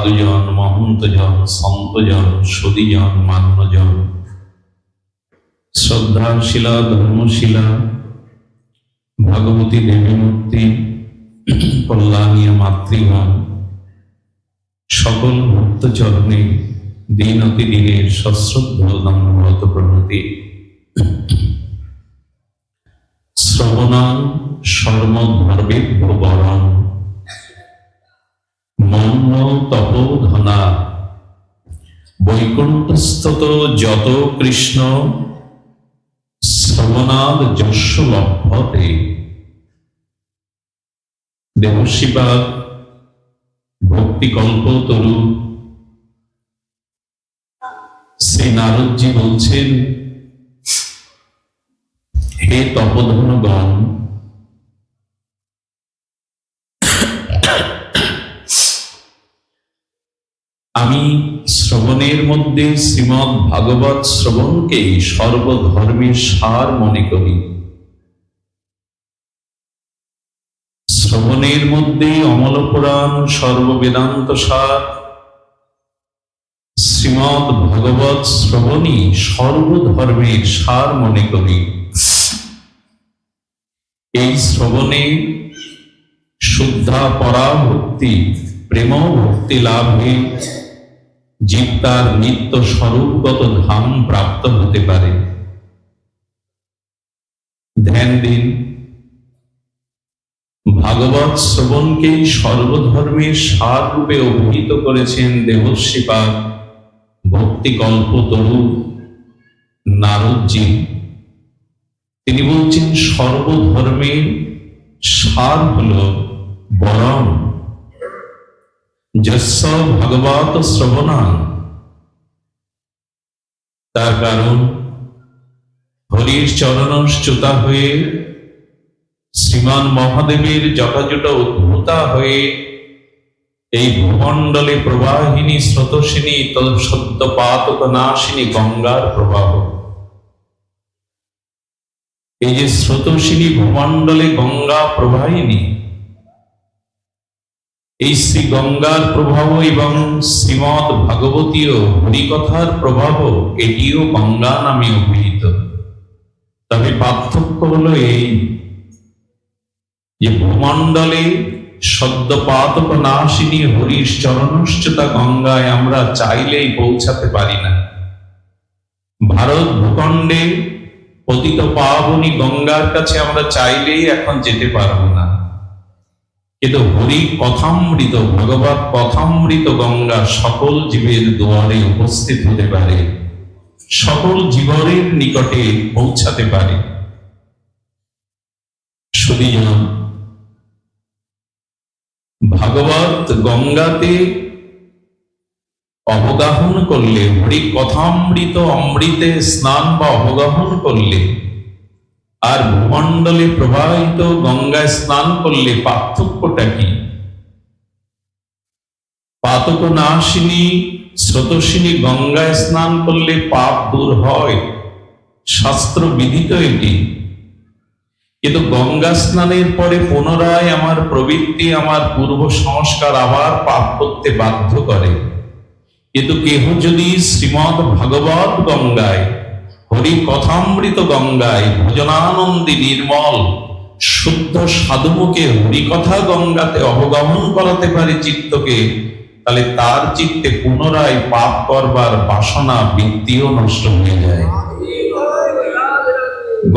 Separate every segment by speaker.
Speaker 1: সাধুজন, মহন্তজন, সন্তজন, সদীজন, মান্যজন, শ্রদ্ধাশীলা, ধর্মশীলা ভগবতী দেবী মূর্তি, কল্যাণীয় মাতৃগণ, সকল ভক্তচরণে দিন অতি দিনের সশ্রদ্ধ দণ্ডবত প্রণতি। শ্রবণাং সর্বধর্মেভ্য বরং মৌন তপোধনা বৈকুণ্ঠস্থত যত কৃষ্ণ শ্রবণাদ যস্য লভ্যতে। দেবশিবাদ ভক্তিকল্পতরু শ্রী নারদজি বলছেন, হে তপোধনগণ, আমি শ্রবণের মধ্যে শ্রীমদ্ ভাগবত শ্রবণকে সর্বধর্মের সার মনে করি। শ্রবণের মধ্যে অমল পুরাণ সর্ববেদান্ত সার, শ্রীমদ্ ভাগবত শ্রবণই সর্বধর্মের সার মনে করি। এই শ্রবণে শুদ্ধা পরাভক্তি প্রেম ভক্তি লাভে জীব তার নিত্য স্বরূপগত ধাম প্রাপ্ত হতে পারে। ধ্যান দিন, ভাগবত শ্রবণকে সর্বধর্মের সার রূপে অভিহিত করেছেন দেবশ্রীপাদ ভক্তিকল্পতরু নারদজি। তিনি বলছেন সর্বধর্মের সার হল বরং যস্য ভাগবত শ্রবণাং। তার কারণ হরির চরণচ্যুতা হয়ে শ্রীমান মহাদেবের জটাজুট উদ্ভূতা হয়ে এই ভূমণ্ডলে প্রবাহিনী স্রোতস্বিনী সদ্যপাতক নাশিনী গঙ্গার প্রবাহ। এই যে স্রোতস্বিনী ভূমণ্ডলে গঙ্গা প্রবাহিনী, এই শ্রী গঙ্গার প্রভাব এবং শ্রীমদ ভাগবতীয় হরিকথার প্রভাব, এটিও গঙ্গা নামে অভিহিত। তবে পার্থক্য হলো এই যে ভূমণ্ডলে সদ্যপাতক নাশিনী হরির চরণচ্যুতা গঙ্গায় আমরা চাইলেই পৌঁছাতে পারি না। ভারত ভূখণ্ডে পতিত পাবনী গঙ্গার কাছে আমরা চাইলেই এখন যেতে পারবো না, কিন্তু হরি কথামৃত ভগবত কথামৃত গঙ্গা সকল জীবের দুয়ারে উপস্থিত হতে পারে, সকল জীবনের নিকটে পৌঁছাতে পারে। শুধু ভাগবত গঙ্গাতে অবগাহন করলে, হরি কথামৃত অমৃতে স্নান বা অবগাহন করলে, আর ভূমণ্ডলে প্রবাহিত গঙ্গায় স্নান করলে পার্থক্যটা কি? পাতক নাশিনী স্রোতস্বিনী গঙ্গায় স্নান করলে পাপ দূর হয়, শাস্ত্র বিধিত এটি। কিন্তু গঙ্গা স্নানের পরে পুনরায় আমার প্রবৃত্তি, আমার পূর্ব সংস্কার আবার পাপ করতে বাধ্য করে। কিন্তু কেহ যদি শ্রীমদ ভাগবত গঙ্গায়, হরি কথামৃত গঙ্গায় ভজনানন্দী নির্মল শুদ্ধ সাধুমুখে হরিকথা গঙ্গাতে অবগমন করাতে পারে চিত্তকে, তাহলে তার চিত্তে পুনরায় পাপ করবার বাসনা বৃত্তিও নষ্ট হয়ে যায়।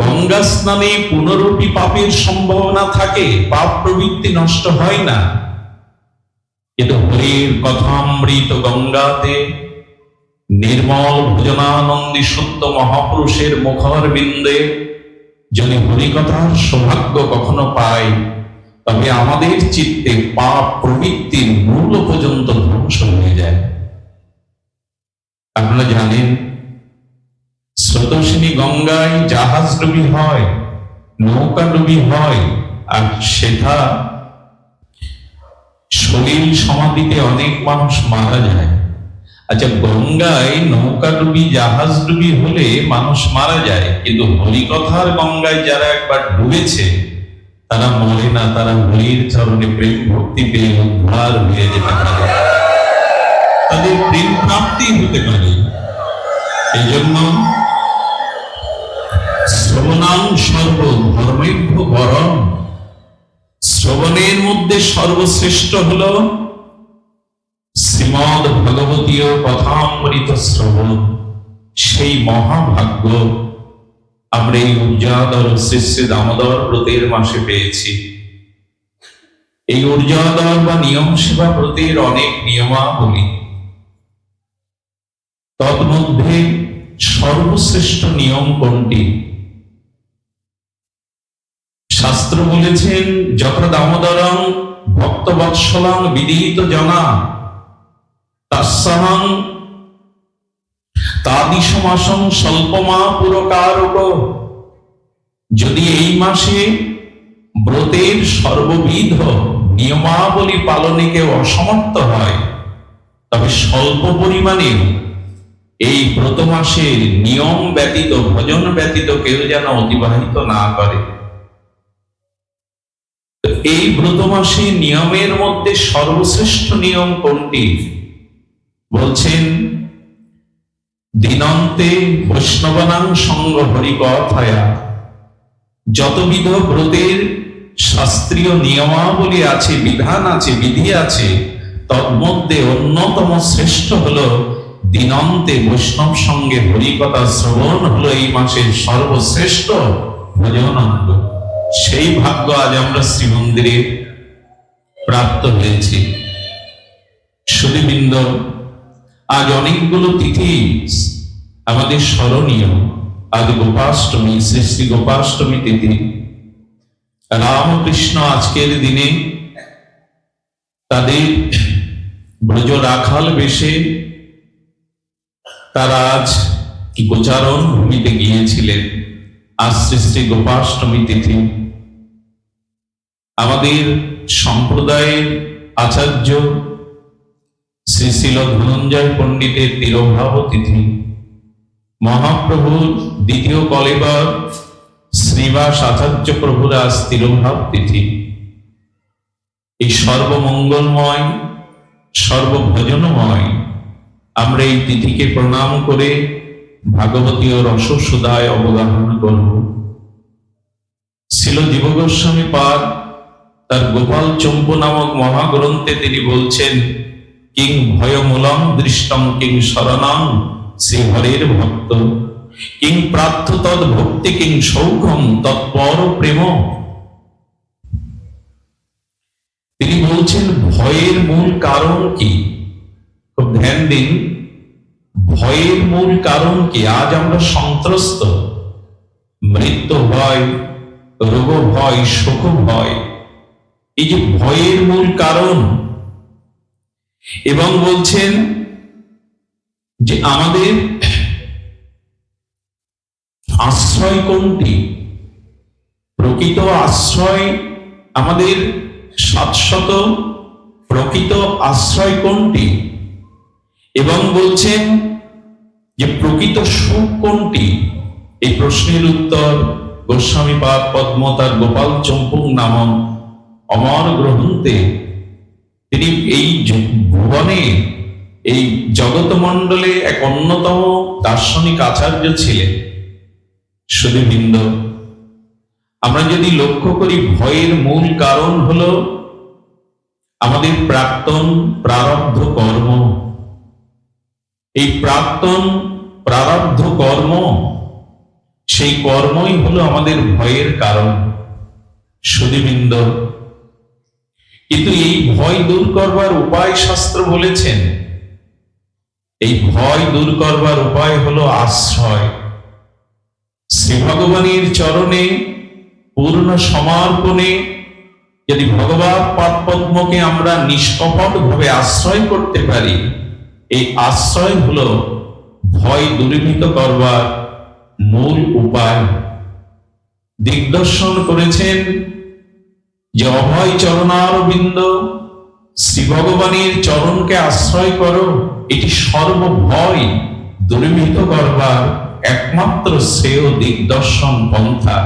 Speaker 1: গঙ্গা স্নানে পুনরূপী পাপের সম্ভাবনা থাকে, পাপ প্রবৃত্তি নষ্ট হয় না। কিন্তু হরির কথামৃত গঙ্গাতে নির্মল ভজনানন্দী শুদ্ধ মহাপুরুষের মুখর বিন্দে যদি হরিকথার সৌভাগ্য কখনো পাই, তবে আমাদের চিত্তে পাপ প্রবৃত্তির মূল পর্যন্ত ধ্বংস হয়ে যায়। আপনারা জানেন, স্রোতস্বিনী গঙ্গায় জাহাজ ডুবি হয়, নৌকা ডুবি হয়, আর সেটা সলিল সমাধিতে অনেক মানুষ মারা যায়। আচ্ছা, গঙ্গায় নৌকা ডুবি জাহাজ ডুবি হলে মানুষ মারা যায়, কিন্তু হরিকথার গঙ্গায় যারা একবার ডুবেছে তারা মরে না, তারা হরির চরণে প্রেম ভক্তি পেয়ে উদ্ধার হয়ে যেতে পারে। তাদের প্রেম প্রাপ্তি হতে পারে। এই জন্য শ্রবণাং সর্ব ধর্মেভ্য বরং, শ্রবণের মধ্যে সর্বশ্রেষ্ঠ হল শ্রীমদ্ ভগবতীয় কথামৃত শ্রবণ। সেই মহাভাগ্য আমরা এই উর্জাদর শ্রী শ্রী দামোদর ব্রতের মাসে পেয়েছি। এই উর্জাদর বা নিয়ম সেবা ব্রতের অনেক নিয়মাবলী, তন্মধ্যে সর্বশ্রেষ্ঠ নিয়ম কোনটি? শাস্ত্র বলেছেন, যত দামোদরং ভক্তবৎসলং বিদিত জনা তস্যাহং তাদিশমাসং স্বল্পমা পুরকারক। যদি এই মাসে ব্রতের সর্ববিধ নিয়মাবলী পালনে কেউ অসমর্থ হয়, তবে স্বল্প পরিমাণে এই ব্রত মাসের নিয়ম ব্যতীত, ভজন ব্যতীত কেউ যেন অতিবাহিত না করে। এই ব্রত মাসে নিয়মের মধ্যে সর্বশ্রেষ্ঠ নিয়ম কোনটি? বলছেন, দিনন্তে বৈষ্ণবানাং সঙ্গ হরিকথায়া। যতবিধ ব্রতের শাস্ত্রীয় নিয়মাবলী আছে, বিধান আছে, বিধি আছে, তন্মধ্যে অন্যতম শ্রেষ্ঠ হল দিনন্তে বৈষ্ণব সঙ্গে হরিকথা শ্রবণ হলো এই মাসের সর্বশ্রেষ্ঠ ভজন অঙ্গ। সেই ভাগ্য আজ আমরা শ্রীমন্দিরে প্রাপ্ত হয়েছি। সুধীবৃন্দ, আজ অনেকগুলো তিথি আমাদের স্মরণীয়। আজ গোপাষ্টমী, শ্রী শ্রী গোপাষ্টমী তিথি। রামকৃষ্ণ আজকের দিনে তাদের ব্রজ রাখাল বেশে তারা আজ গোচারণ ভূমিতে গিয়েছিলেন। আজ শ্রী শ্রী গোপাষ্টমী তিথি। আমাদের সম্প্রদায়ের আচার্য শ্রী শিল ধনঞ্জয় পণ্ডিতের তিরোভাব তিথি। মহাপ্রভুর দ্বিতীয় কলেবর শ্রীবাস আচার্য প্রভুর আজ তিরোভাব তিথি। এই সর্বমঙ্গলময়, সর্বভজনময় আমরা এই তিথিকে প্রণাম করে ভাগবতীয় রসসুধায় অবগাহন করব। শিল জীব গোস্বামী পাদ তার গোপাল চম্পু নামক মহাগ্রন্থে তিনি বলছেন, কিং ভয়মূলং দৃষ্টং কিং শরণং শ্রীহরের ভক্ত, কিং প্রার্থ তদ ভক্তি কিং সৌখম তৎপর প্রেম। তিনি বলছেন, ভয়ের মূল কারণ কি? খুব ধ্যান দিন, ভয়ের মূল কারণ কি? আজ আমরা সন্ত্রস্ত। মৃত্যু ভয়, রোগ ভয়, শোক ভয়, এই যে ভয়ের মূল কারণ। এবং বলছেন যে আমাদের আশ্রয় কোনটি? প্রকৃত আশ্রয় আমাদের শাশ্বত প্রকৃত আশ্রয় কোনটি? এবং বলছেন যে প্রকৃত সুখ কোনটি? এই প্রশ্নের উত্তর গোস্বামীপাদ পদ্ম তার গোপাল চম্পু নামক অমর গ্রন্থে তিনি এই ভুবনে, এই জগৎমণ্ডলে এক অন্যতম দার্শনিক আচার্য ছিলেন। সুধীবৃন্দ, আমরা যদি লক্ষ্য করি, ভয়ের মূল কারণ হলো আমাদের প্রাক্তন প্রারব্ধ কর্ম। এই প্রাক্তন প্রারব্ধ কর্ম, সেই কর্মই হলো আমাদের ভয়ের কারণ। সুধীবৃন্দ, কিন্তু এই ভয় দূর করবার উপায় শাস্ত্র বলেছেন। এই ভয় দূর করবার উপায় হলো আশ্রয়। শ্রী ভগবানের চরণে পূর্ণ সমর্পণে যদি ভগবৎ পাদপদ্মকে আমরা নিষ্কপট ভাবে আশ্রয় করতে পারি, এই আশ্রয় হলো ভয় দূরীভূত করবার মূল উপায়। দিগদর্শন করেছেন যে অভয় চরণারবিন্দ, শ্রী ভগবানের চরণকে আশ্রয় করো, এটি সর্বভয় দূরীভূত করবার একমাত্র শ্রেয় দিগদর্শন পন্থা।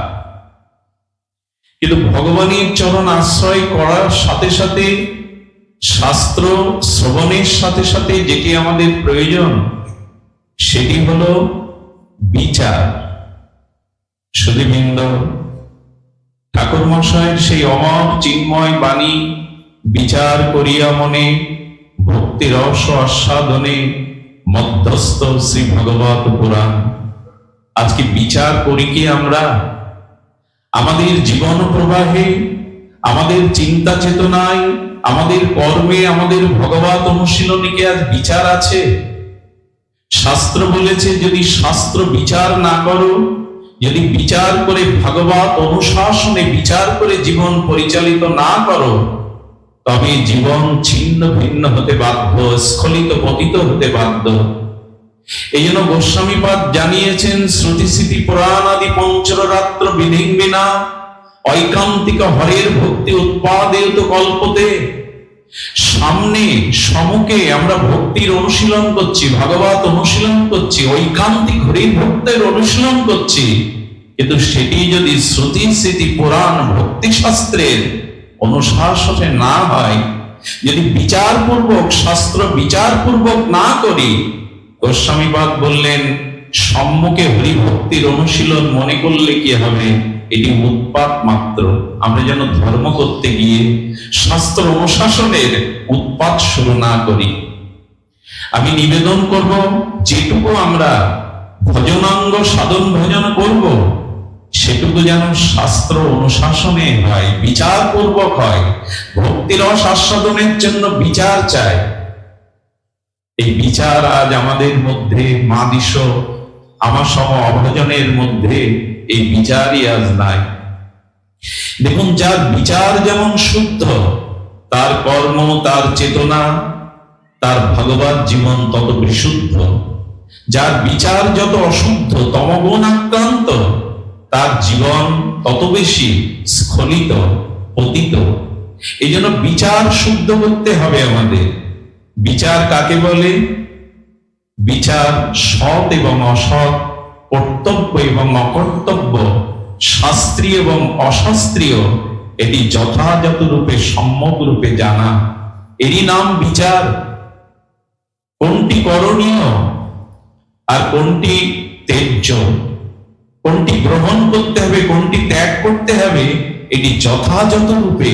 Speaker 1: কিন্তু ভগবানের চরণ আশ্রয় করার সাথে সাথে শাস্ত্র শ্রবণের সাথে সাথে যেটি আমাদের প্রয়োজন সেটি হলো বিচার। সুধীবৃন্দ, ঠাকুর মশাইয়ের সেই অমর চিন্ময় বাণী বিচার করিয়া মনে ভক্তি রস আস্বাদনে মধ্যস্থ শ্রী ভগবত পুরাণ। আজকে বিচার করি কি আমরা? আমাদের জীবন প্রবাহে, আমাদের চিন্তা চেতনায়, আমাদের কর্মে, আমাদের ভগবত অনুশীলনে কি আজ বিচার আছে? শাস্ত্র বলেছে যদি শাস্ত্র বিচার না করো, যদি বিচার করে ভগবত অনুশাসনে বিচার করে জীবন পরিচালিত না করো, তবে জীবন ছিন্ন ভিন্ন হতে বাধ্য, স্খলিত পতিত হতে বাধ্য। এই জন্য গোস্বামীপাদ জানিয়েছেন, শ্রুতি স্মৃতি পুরাণ আদি পঞ্চরাত্র বিধিঙ্গিনা ঐকান্তিক হরের ভক্তি উৎপাদেত কল্পতে। সামনে সম্মুখে আমরা ভক্তির অনুশীলন করছি, ভগবত অনুশীলন করছি, ঐকান্তিক হরির ভক্তের অনুশীলন করছি, কিন্তু সেটি যদি শ্রুতি স্মৃতি পুরাণ ভক্তি শাস্ত্রের অনুশাসনে না হয়, যদি বিচারপূর্বক শাস্ত্র বিচারপূর্বক না করি, গোস্বামীপাদ বললেন সম্মুখে হরিভক্তির অনুশীলন মনে করলে কি হবে? এটি উৎপাত মাত্র। আমরা যেন ধর্ম করতে গিয়ে শাস্ত্র অনুশাসনের উৎপাত শুরু না করি। আমি নিবেদন করব, যেটুকু আমরা ভজনাঙ্গ সাধন ভজন করব সেটুকু যেন শাস্ত্র অনুশাসনে হয়, বিচারপূর্বক হয়। ভক্তিরস আস্বাদনের জন্য বিচার চাই। এই বিচার আজ আমাদের মধ্যে মাদিস আমার সম অভজনের মধ্যে এই বিচারই আজ নাই। দেখুন, যার বিচার যেমন শুদ্ধ, তার কর্ম, তার চেতনা, তার ভগবত জীবন তত বিশুদ্ধ। যার বিচার যত অশুদ্ধ, তমগুণ আক্রান্ত, তার জীবন তত বেশি স্খলিত পতিত। এই জন্য বিচার শুদ্ধ করতে হবে আমাদের। বিচার কাকে বলে? বিচার সৎ এবং অসৎ, কর্তব্য এবং অকর্তব্য, শাস্ত্রীয় এবং অশাস্ত্রীয়, এটি যথাযথ রূপে সম্যক রূপে জানা, এরই নাম বিচার। কোনটি করণীয় আর কোনটি ত্যায্য, কোনটি গ্রহণ করতে হবে, কোনটি ত্যাগ করতে হবে, এটি যথাযথ রূপে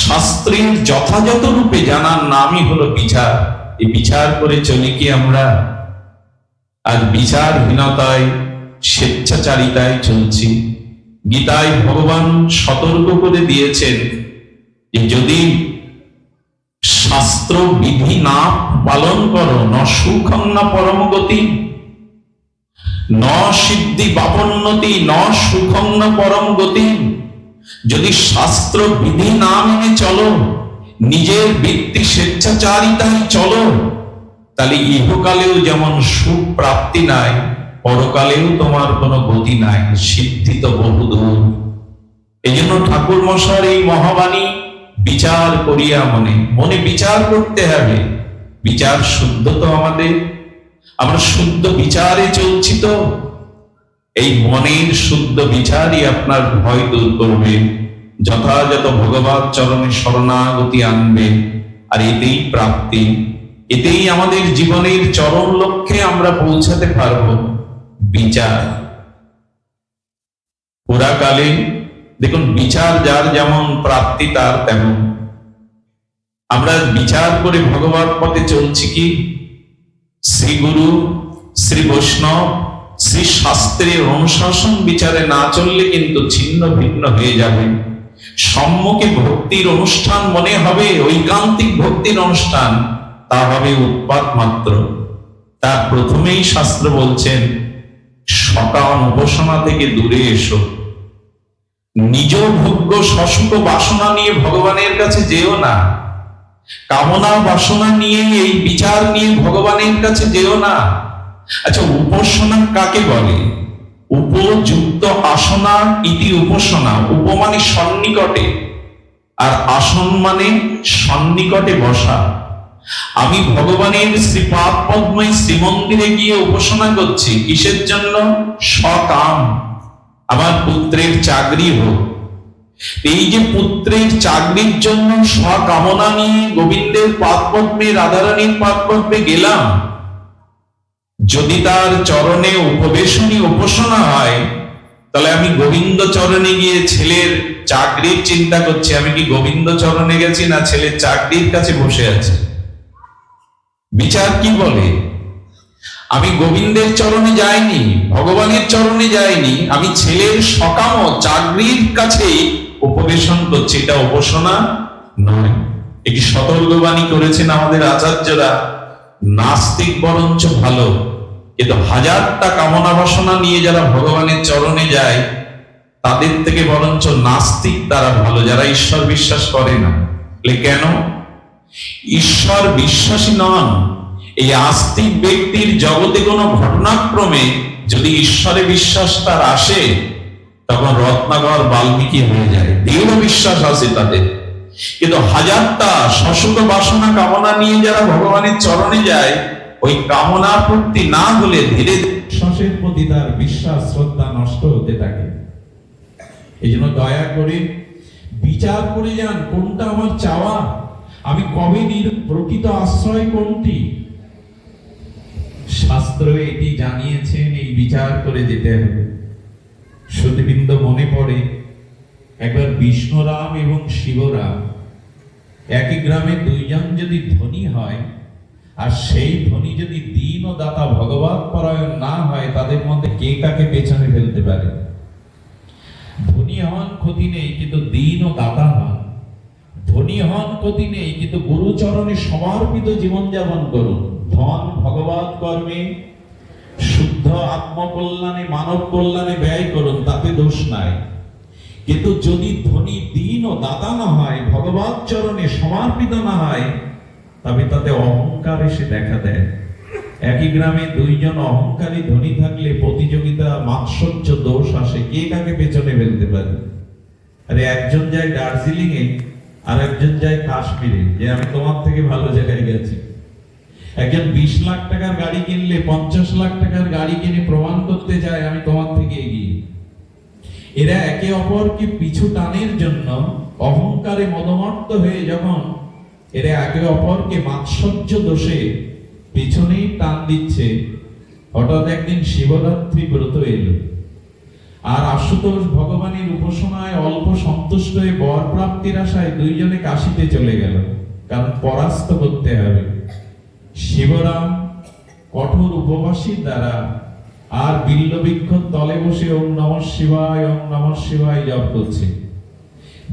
Speaker 1: শাস্ত্রের যথাযথ রূপে জানার নামই হলো বিচার। এই বিচার করে চলি কি আমরা? আজ বিচারহীনতায়, স্বেচ্ছাচারিতায় চলছি। গীতায় ভগবান সতর্ক করে দিয়েছেন যে যদি শাস্ত্র বিধি না পালন করো, ন সুখং না পরম গতি, ন সিদ্ধি বাপন্নতি, ন সুখং না পরম গতি। যদি শাস্ত্র বিধি না মেনে চলো, নিজের বৃত্তি স্বেচ্ছাচারিতায় চলো, তাহলে ইহকালেও যেমন সুখ প্রাপ্তি নাই, পরকালেও তোমার কোনো গতি নাই, সিদ্ধি তো বহুদূর। এই জন্য ঠাকুর মশার এই মহাবাণী, বিচার করিয়া মনে, মনে বিচার করতে হবে। বিচার শুদ্ধ তো আমাদের, আমরা শুদ্ধ বিচারে চলছি তো। এই মনের শুদ্ধ বিচারই আপনার ভয় দূর করবে, যথাযথ ভগবত চরণে শরণাগতি আনবে, আর এতেই প্রাপ্তি, এতেই আমাদের জীবনের চরম লক্ষ্যে আমরা পৌঁছাতে পারব। বিচার পুরাকালে দেখুন, বিচার যার যেমন প্রাপ্তি তার তেমন। আমরা বিচার করে ভগবত পথে চলছি কি? শ্রী গুরু, শ্রী বৈষ্ণব, শ্রী শাস্ত্রের অনুশাসন বিচারে না চললে কিন্তু ছিন্ন ভিন্ন হয়ে যাবে। সম্মুখে ভক্তির অনুষ্ঠান মনে হবে, ঐকান্তিক ভক্তির অনুষ্ঠান, তা হবে উৎপাত মাত্র। তার প্রথমেই শাস্ত্র বলছেন, সকাম উপাসনা থেকে দূরে এসো। নিজ ভোগ্য সসুখ বাসনা নিয়ে ভগবানের কাছে যেও না, কামনা বাসনা নিয়ে, এই বিচার নিয়ে ভগবানের কাছে যেও না। আচ্ছা, উপাসনা কাকে বলে? উপযুক্ত আসনা ইতি উপাসনা। উপ মানে সন্নিকটে, আর আসন মানে সন্নিকটে বসা। আমি ভগবানের শ্রীপাদ পদ্ময় শ্রীমন্দিরে গিয়ে উপাসনা করছি, কিসের জন্য? সকাম, আমার পুত্রের চাকরি হোক, এই যে পুত্রের চাকরির জন্য স্বকামনা নিয়ে গোবিন্দের পাদপদ্মে, রাধারানীর পাদপদ্মে গেলাম, যদি তার চরণে উপবেশনী উপাসনা হয়, তাহলে আমি গোবিন্দ চরণে গিয়ে ছেলের চাকরির চিন্তা করছি। আমি কি গোবিন্দ চরণে গেছি না ছেলের চাকরির কাছে বসে আছি? বিচার কি বলে? আমি গোবিন্দের চরণে যাইনি, ভগবানের চরণে যাইনি, আমি ছেলের সকাম চাকরির কাছে উপবেশন করছি। এটা উপাসনা নয়। এটি সতর্কবাণী করেছেন আমাদের আচার্যরা। নাস্তিক বরঞ্চ ভালো, কিন্তু হাজারটা কামনা বাসনা নিয়ে যারা ভগবানের চরণে যায়, তাদের থেকে বরঞ্চ নাস্তিক তারা ভালো, যারা ঈশ্বর বিশ্বাস করে না। কেন? ঈশ্বর বিশ্বাসী নন। এই আস্তিক ব্যক্তির জগতে কোনো ঘটনাক্রমে যদি ঈশ্বরে বিশ্বাস তার আসে, তখন রত্নাকর বাল্মীকি হয়ে যায়, দৃঢ় বিশ্বাস আছে তাদের। কিন্তু হাজারটা সশুক বাসনা কামনা নিয়ে যারা ভগবানের চরণে যায়, ওই কামনা পূর্তি না হলে ধীরে বিশ্বাসের প্রতি তার বিশ্বাস শ্রদ্ধা নষ্ট হতে থাকে। এই জন্য দয়া করে বিচার করে যান, কোনটা আমার চাওয়া, আমি কবে প্রকৃত আশ্রয় কোনটি। শাস্ত্র এটি জানিয়েছেন, এই বিচার করে যেতে হবে। শ্রুতিবৃন্দ, মনে পড়ে একবার বিষ্ণুরাম এবং শিবরাম একই গ্রামে দুইজন যদি ধনী হয়, আর সেই ধনী যদি দীন ও দাতা ভগবত পরায়ণ না হয়, তাদের মধ্যে কে কাকে পেছনে ফেলতে পারে? ধনী হন ক্ষতি নেই, কিন্তু দীন ও দাতা হন। ধনী হন ক্ষতি নেই, কিন্তু গুরুচরণে সমর্পিত জীবনযাপন করুন। ধন ভগবত কর্মে, শুদ্ধ আত্মকল্যাণে, মানব কল্যাণে ব্যয় করুন, তাতে দোষ নাই। কিন্তু যদি ধনী দীন ও দাতা না হয়, ভগবত চরণে সমর্পিত না হয়, তবে তাতে অহংকার এসে দেখা দেয়। একই গ্রামে দুইজন অহংকারী ধনী থাকলে প্রতিযোগিতা, মাৎসর্য, দোষ আসে। কে কাকে পেছনে ফেলতে পারে? আরে একজন যায় দার্জিলিং এ, আর একজন যায় কাশ্মীরে, যে আমি তোমার থেকে ভালো জায়গায় গেছি। একজন 20 লাখ টাকার গাড়ি কিনলে 50 লাখ টাকার গাড়ি কিনে প্রমাণ করতে যায় আমি তোমার থেকে এগিয়ে। এরা একে অপরকে পিছু টানের জন্য অহংকারে মদমত্ত হয়ে যখন এরা একে অপরকে মাৎসর্য দোষে পিছনেই টান দিচ্ছে, হঠাৎ একদিন শিবরাত্রি ব্রত এলো, আর আশুতোষ ভগবানের উপাসনায় অল্প সন্তুষ্ট হয়ে বর প্রাপ্তির আশায় দুইজনে কাশিতে চলে গেল, কারণ পরাস্ত করতে হবে। শিবরাম কঠোর উপবাসীর দ্বারা আর বিল্লবৃক্ষ তলে বসে ওম নমঃ শিবায়, ওম নমঃ শিবায় জপ করছে।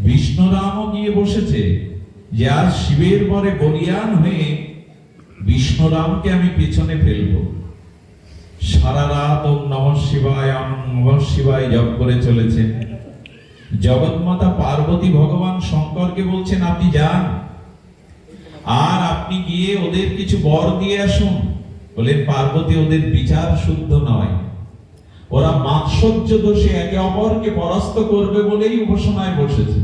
Speaker 1: বিষ্ণুরামও গিয়ে বসেছে যে আর শিবের পরে বলিয়ান হয়ে বিষ্ণুরামকে আমি পেছনে ফেলবো। সারা রাত ওম নমঃ শিবায়, ওম নমঃ শিবায় জপ করে চলেছেন। জগৎমাতা পার্বতী ভগবান শঙ্করকে বলছেন, আপনি যান, আর আপনি গিয়ে ওদের কিছু বর দিয়ে আসুন। বলেন পার্বতী, ওদের বিচার শুদ্ধ নয়, ওরা মাৎসর্য দোষে একে অপরকে পরাস্ত করবে বলেই উপাসনায় বসেছে।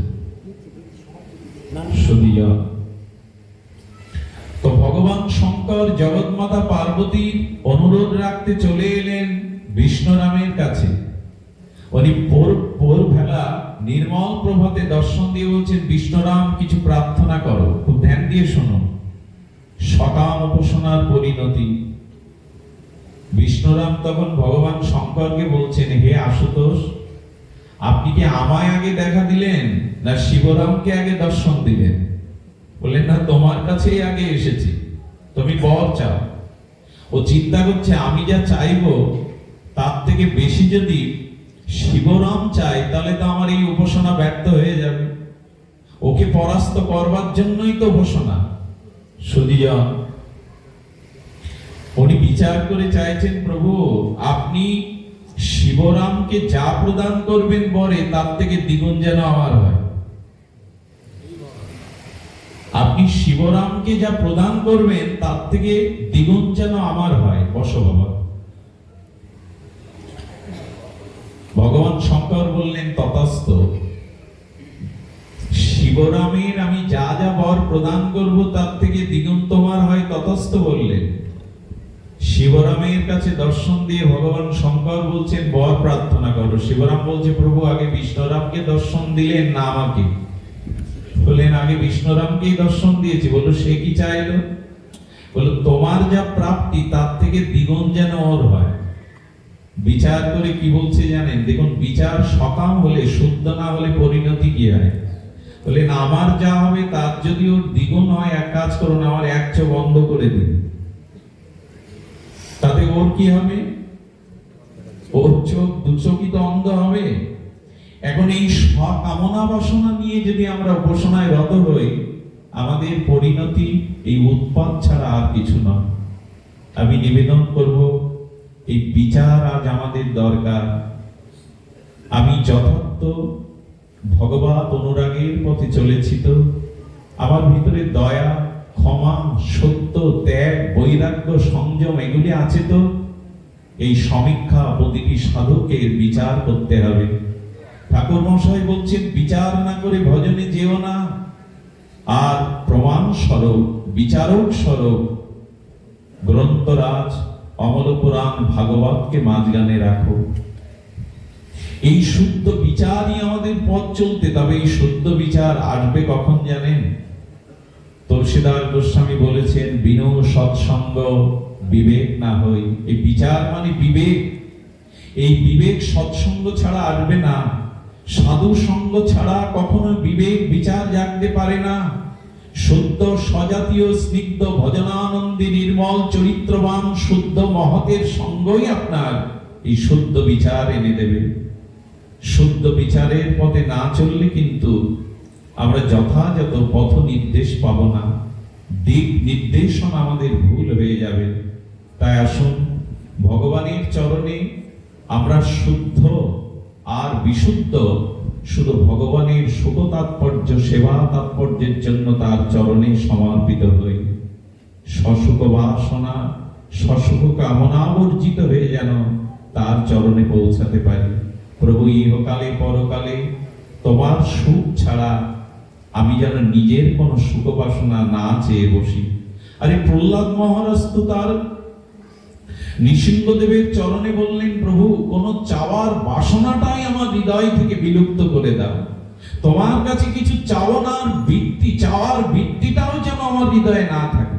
Speaker 1: তো ভগবান শঙ্কর জগৎমাতা পার্বতীর অনুরোধ রাখতে চলে এলেন বিষ্ণুরামের কাছে। উনি ভোরবেলা নির্মল প্রভাতে দর্শন দিয়ে বলছেন, বিষ্ণুরাম কিছু প্রার্থনা করো। খুব ধ্যান দিয়ে শোনো, সকাম উপাসনার পরিণতি। বিষ্ণুরাম তখন ভগবান শঙ্করকে বলছেন, হে আশুতোষ, আপনি কি আমায় আগে দেখা দিলেন না শিবরামকে আগে দর্শন দিলেন? বললেন, না, তোমার কাছেই আগে এসেছি, তুমি বর চাও। ও চিন্তা করছে, আমি যা চাইবো তার থেকে বেশি যদি শিবরাম চাই, তাহলে তো আমার এই উপাসনা ব্যর্থ হয়ে যাবে। ওকে পরাস্ত করবার জন্যই তো উপাসনা। সুধীজন, উনি বিচার করে চাইছেন, প্রভু আপনি শিবরামকে যা প্রদান করবেন বরে, তার থেকে দ্বিগুণ যেন আমার হয়। আপনি শিবরামকে যা প্রদান করবেন তার থেকে দ্বিগুণ যেন আমার হয়। বসো বাবা। ভগবান শঙ্কর বললেন, তথাস্তু। শিবরামের আমি যা যা বর প্রদান করব তার থেকে দ্বিগুণ তোমার হয়, তথাস্তু বললেন।
Speaker 2: শিবরামের কাছে দর্শন দিয়ে ভগবান শঙ্কর বলছেন বর প্রার্থনা করো। শিবরাম বলছে প্রভু আগে বিষ্ণুরামকে দর্শন দিলেন না আমাকে? বললেন আগে বিষ্ণুরামকেই দর্শন দিয়েছি। বললো সে কি চাইলো? বললো তোমার যা প্রাপ্তি তার থেকে দ্বিগুণ যেন ওর হয়। বিচার করে কি বলছে জানেন? দেখুন, বিচার সকাম হলে, শুদ্ধ না হলে পরিণতি কি হয়? বললেন আমার যা হবে তার যদি ওর দ্বিগুণ হয়, এক কাজ করুন, আমার এক চোখ বন্ধ করে দিন, তাতে ওর কি হবে? ওর চোখ দু চোখই তো অন্ধ হবে। এখন এই কামনা বাসনা নিয়ে যদি আমরা উপাসনায় রত হই, আমাদের পরিণতি এই উৎপাত ছাড়া আর কিছু নয়। আমি নিবেদন করব, এই বিচার আজ আমাদের দরকার। আমি যথার্থ ভগবত অনুরাগের পথে চলেছি তো? আমার ভিতরে দয়া, ক্ষমা, সত্য, ত্যাগ, বৈরাগ্য, সংযম এগুলি আছে তো? এই সমীক্ষা প্রতিটি সাধকের বিচার করতে হবে। ঠাকুর মশাই বলছেন বিচার না করে ভজনে যেও না। আর প্রমাণ স্বরূপ, বিচারক স্বরূপ গ্রন্থরাজ অমল পুরাণ ভাগবতকে মাঝখানে রাখো। এই শুদ্ধ বিচারই আমাদের পথ চলতে। তবে এই শুদ্ধ বিচার আসবে কখন জানেন? তুলসীদাস গোস্বামী বলেছেন বিনু সৎসঙ্গ বিবেক না হই। এই বিচার মানে বিবেক। এই বিবেক সৎসঙ্গ ছাড়া আসবে না। সাধু সঙ্গ ছাড়া কখনো বিবেক বিচার জাগতে পারে না। শুদ্ধ সজাতীয় স্নিগ্ধ ভজনানন্দী নির্মল চরিত্রবান শুদ্ধ মহতের সঙ্গই আপনার এই শুদ্ধ বিচার এনে দেবে। শুদ্ধ বিচারের পথে না চললে কিন্তু আমরা যথাযথ পথ নির্দেশ পাবো না, দিক নির্দেশন আমাদের ভুল হয়ে যাবে। তাই আসুন ভগবানের চরণে আমরা শুদ্ধ আর বিশুদ্ধ শুধু ভগবানের সুখ তাৎপর্য, সেবা তাৎপর্যের জন্য তার চরণে সমর্পিত হই। সসুখ বাসনা, সসুখ কামনা বর্জিত হয়ে যেন তার চরণে পৌঁছাতে পারি। প্রভু ইহকালে পরকালে তোমার সুখ ছাড়া আমি যেন নিজের কোন সুখ বাসনা না চেয়ে বসি। আরে প্রহ্লাদ মহারাজ তো তার নৃসিংহদেবের চরণে বললেন প্রভু কোন চাওয়ার বাসনাটাই আমার হৃদয় থেকে বিলুপ্ত করে দাও। তোমার কাছে কিছু চাওয়ার বৃত্তি, চাওয়ার বৃত্তিটাও যেন আমার হৃদয়ে না থাকে।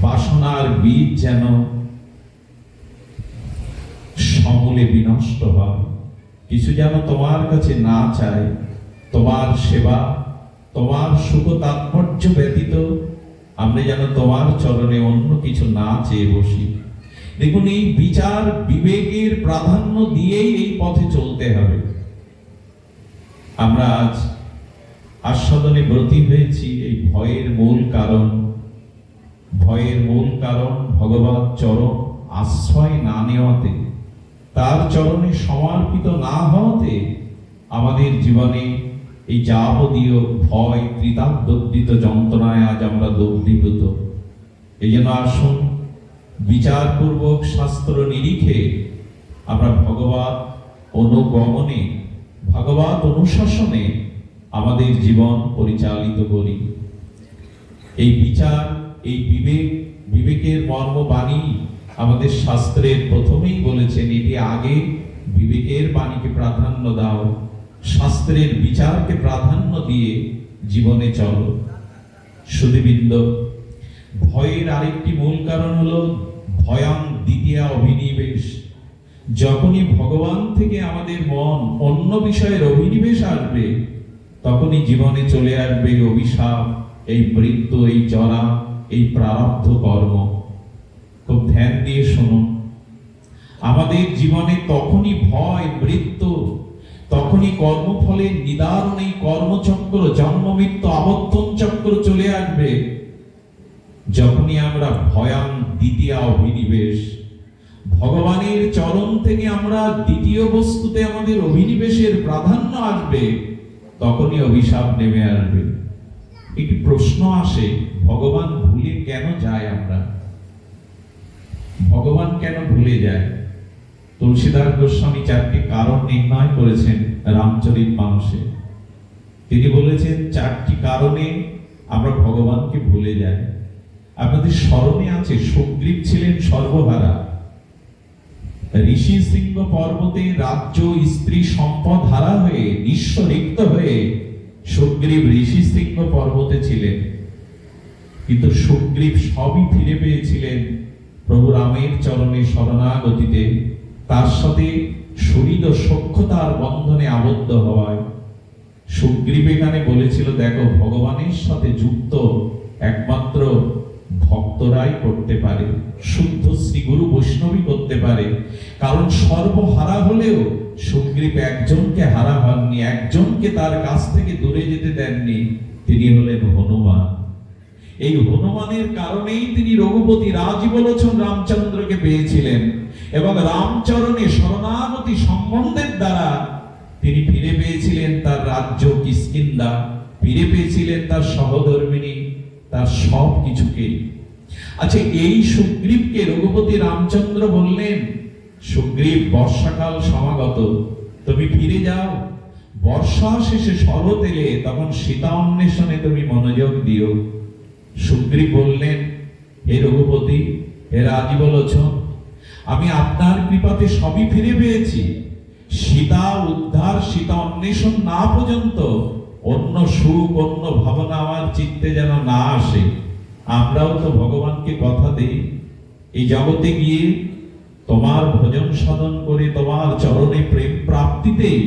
Speaker 2: বাসনার বীজ যেন সমূলে বিনষ্ট হয়। কিছু যেন তোমার কাছে না চায়। তোমার সেবা, তোমার সুখ তাৎপর্য ব্যতীত আমরা যেন তোমার চরণে অন্য কিছু না চেয়ে বসি। দেখুন, এই বিচার বিবেকের প্রাধান্য দিয়েই এই পথে চলতে হবে। আমরা আজ আস্বাদনে ব্রতী হয়েছি। এই ভয়ের মূল কারণ, ভয়ের মূল কারণ ভগবত চরণ আশ্রয় না নেওয়াতে, তার চরণে সমর্পিত না হওয়াতে আমাদের জীবনে এই যাবতীয় ভয়, ত্রিতাপ-দগ্ধিত যন্ত্রণায় আজ আমরা দগ্ধীভূত। এই জন্য আসুন বিচারপূর্বক শাস্ত্র নিরিখে আমরা ভগবত অনুগমনে, ভগবত অনুশাসনে আমাদের জীবন পরিচালিত করি। এই বিচার, এই বিবেক, বিবেকের মর্মবাণী আমাদের শাস্ত্রের প্রথমেই বলেছেন এটি আগে বিবেকের বাণীকে প্রাধান্য দাও, শাস্ত্রের বিচারকে প্রাধান্য দিয়ে জীবনে চলো। সুধীবৃন্দ, ভয়ের আরেকটি মূল কারণ হলো ভয়াং দ্বিতীয়া অভিনিবেশ। যখনই ভগবান থেকে আমাদের মন অন্য বিষয়ের অভিনিবেশ আসবে, তখনই জীবনে চলে আসবে অভিশাপ, এই মৃত্যু, এই জরা, এই প্রারব্ধ কর্ম। খুব ধ্যান দিয়ে শুনুন, আমাদের জীবনে তখনই ভয়, মৃত্যু, তখনই কর্মফলের নিদারুণ এই কর্মচক্র, জন্ম মৃত্যু আবর্তন চক্র চলে আসবে, যখনই আমরা ভয়াং দ্বিতীয়া অভিনিবেশ, ভগবানের চরণ থেকে আমরা দ্বিতীয় বস্তুতে আমাদের অভিনিবেশের প্রাধান্য আসবে, তখনই অভিশাপ নেমে আসবে। একটি প্রশ্ন আসে, ভগবান ভুলে কেন যায়? আমরা ভগবান কেন ভুলে যায়? তুলসীদাস গোস্বামী চারটি কারণ নির্ণয় করেছেন রামচরিতমানসে। তিনি বলেছেন চারটি কারণে আমরা ভগবানকে ভুলে যাই। আপনাদের স্মরণে আছে সুগ্রীব ছিলেন সর্বহারা। ঋষি শৃঙ্গ পর্বতে রাজ্য স্ত্রী সম্পদ হারা হয়ে নিঃস্ব রিক্ত হয়ে সুগ্রীব ঋষি শৃঙ্গ পর্বতে ছিলেন, কিন্তু সুগ্রীব সবই ফিরে পেয়েছিলেন প্রভু রামের চরণে শরণাগতিতে, তার সাথে সুহৃদ সখ্যতার বন্ধনে আবদ্ধ হওয়ায়। সুগ্রীব এখানে বলেছিল, দেখো ভগবানের সাথে যুক্ত একমাত্র ভক্তরাই করতে পারে, শুদ্ধ শ্রী গুরু বৈষ্ণবী করতে পারে। কারণ সর্বহারা হলেও সুগ্রীব একজনকে হারা হননি, একজনকে তার কাছ থেকে দূরে যেতে দেননি, তিনি হলেন হনুমান। এই হনুমানের কারণেই তিনি রঘুপতি রাজীবলোচন রামচন্দ্রকে পেয়েছিলেন এবং রামচরণে শরণাগতি সম্বন্ধের দ্বারা তিনি ফিরে পেয়েছিলেন তার রাজ্য কিষ্কিন্ধা, ফিরে পেয়েছিলেন তার সহধর্মিণী, তার সব কিছুকে। আচ্ছা, এই সুগ্রীবকে রঘুপতি রামচন্দ্র বললেন, সুগ্রীব বর্ষাকাল সমাগত, তুমি ফিরে যাও, বর্ষা শেষে শরৎ এলে তখন সীতা অন্বেষণে তুমি মনোযোগ দিও। সুগ্রীব বললেন, হে রঘুপতি, হে রাজীবলোচন, আমি আপনার কৃপাতে সবই ফিরে পেয়েছি, সীতা উদ্ধার, সীতা অন্বেষণ না পর্যন্ত অন্য সুখ, অন্য ভাবনা আমার চিত্তে যেন না আসে। আমরাও তো ভগবানকে কথা দেই, এই জগতে গিয়ে তোমার ভজন সাধন করে তোমার চরণে প্রেম প্রাপ্তিতেই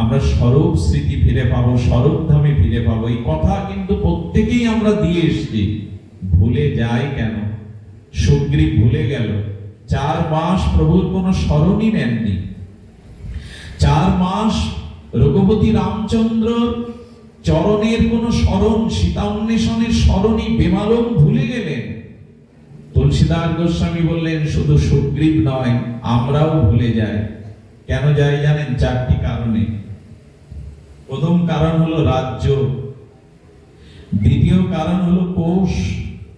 Speaker 2: আমরা স্বরূপ স্মৃতি ফিরে পাবো, স্বরূপ ধামে ফিরে পাবো। এই কথা কিন্তু প্রত্যেকেই আমরা দিয়ে এসছি, ভুলে যাই কেন? সুগ্রীব ভুলে গেল, 4 মাস প্রভুর কোনো স্মরণই নেননি। 4 মাস রঘুপতি রামচন্দ্র চরণের কোন স্মরণ, সীতা অন্বেষণের স্মরণই বেমালুম ভুলে গেলেন। তুলসীদাস গোস্বামী বললেন, শুধু সুগ্রীব নয়, আমরাও ভুলে যাই। কেন যাই জানেন? 4টি কারণে। প্রথম কারণ হলো রাজ্য, দ্বিতীয় কারণ হলো কোষ,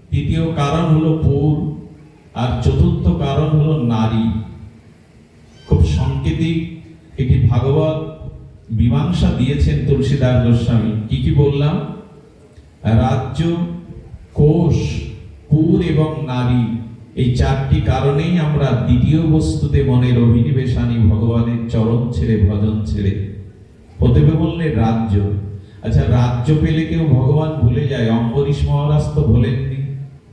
Speaker 2: তৃতীয় কারণ হলো পুর, আর চতুর্থ কারণ হলো নারী। খুব সাংকেতিক একটি ভাগবত মীমাংসা দিয়েছেন তুলসীদাস গোস্বামী। কি কি বললাম? রাজ্য, কোষ, পুর এবং নারী, এই 4টি কারণেই আমরা দ্বিতীয় বস্তুতে মনের অভিনিবেশ আনি, ভগবানের চরণ ছেড়ে, ভজন ছেড়ে। প্রথমে বললে রাজ্য। আচ্ছা, রাজ্য পেলে কেউ ভগবান ভুলে যায়? অম্বরীশ মহারাজ তো ভোলেননি,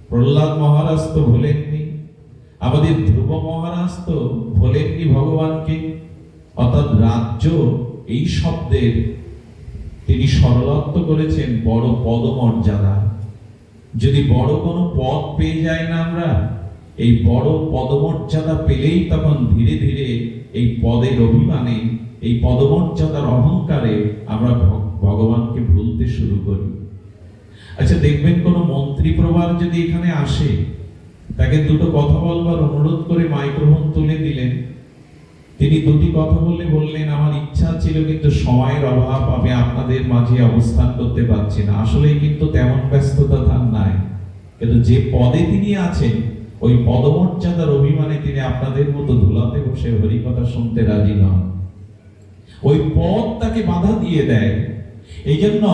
Speaker 2: প্রহ্লাদ মহারাজ তো ভোলেননি, আমাদের ধ্রুব মহারাজ তো ভোলেননি ভগবানকে। অর্থাৎ রাজ্য এই শব্দের তিনি সরলত্ব করেছেন বড় পদমর্যাদা। যদি বড় কোনো পদ পেয়ে যাই না আমরা, এই বড় পদমর্যাদা পেলেই তখন ধীরে ধীরে এই পদের অভিমানে, এই পদমর্যাদার অহংকারে আমরা ভগবানকে ভুলতে শুরু করি। আচ্ছা, দেখবেন কোন মন্ত্রী প্রবার যদি এখানে আসে, তাকে দুটো কথা বলবার অনুরোধ করে মাইক্রোফোন তুলে দিলেন, তিনি দুটি কথা বললেন, আমার ইচ্ছা ছিল কিন্তু সময়ের অভাব, আমি আপনাদের মাঝে অবস্থান করতে পারছি না। আসলে কিন্তু তেমন ব্যস্ততা তার নাই, কিন্তু যে পদে তিনি আছেন ওই পদমর্যাদার অভিমানে তিনি আপনাদের মতো ধুলাতে বসে হরিকথা শুনতে রাজি নন। ওই পদ তাকে বাধা দিয়ে দেয়। এই জন্য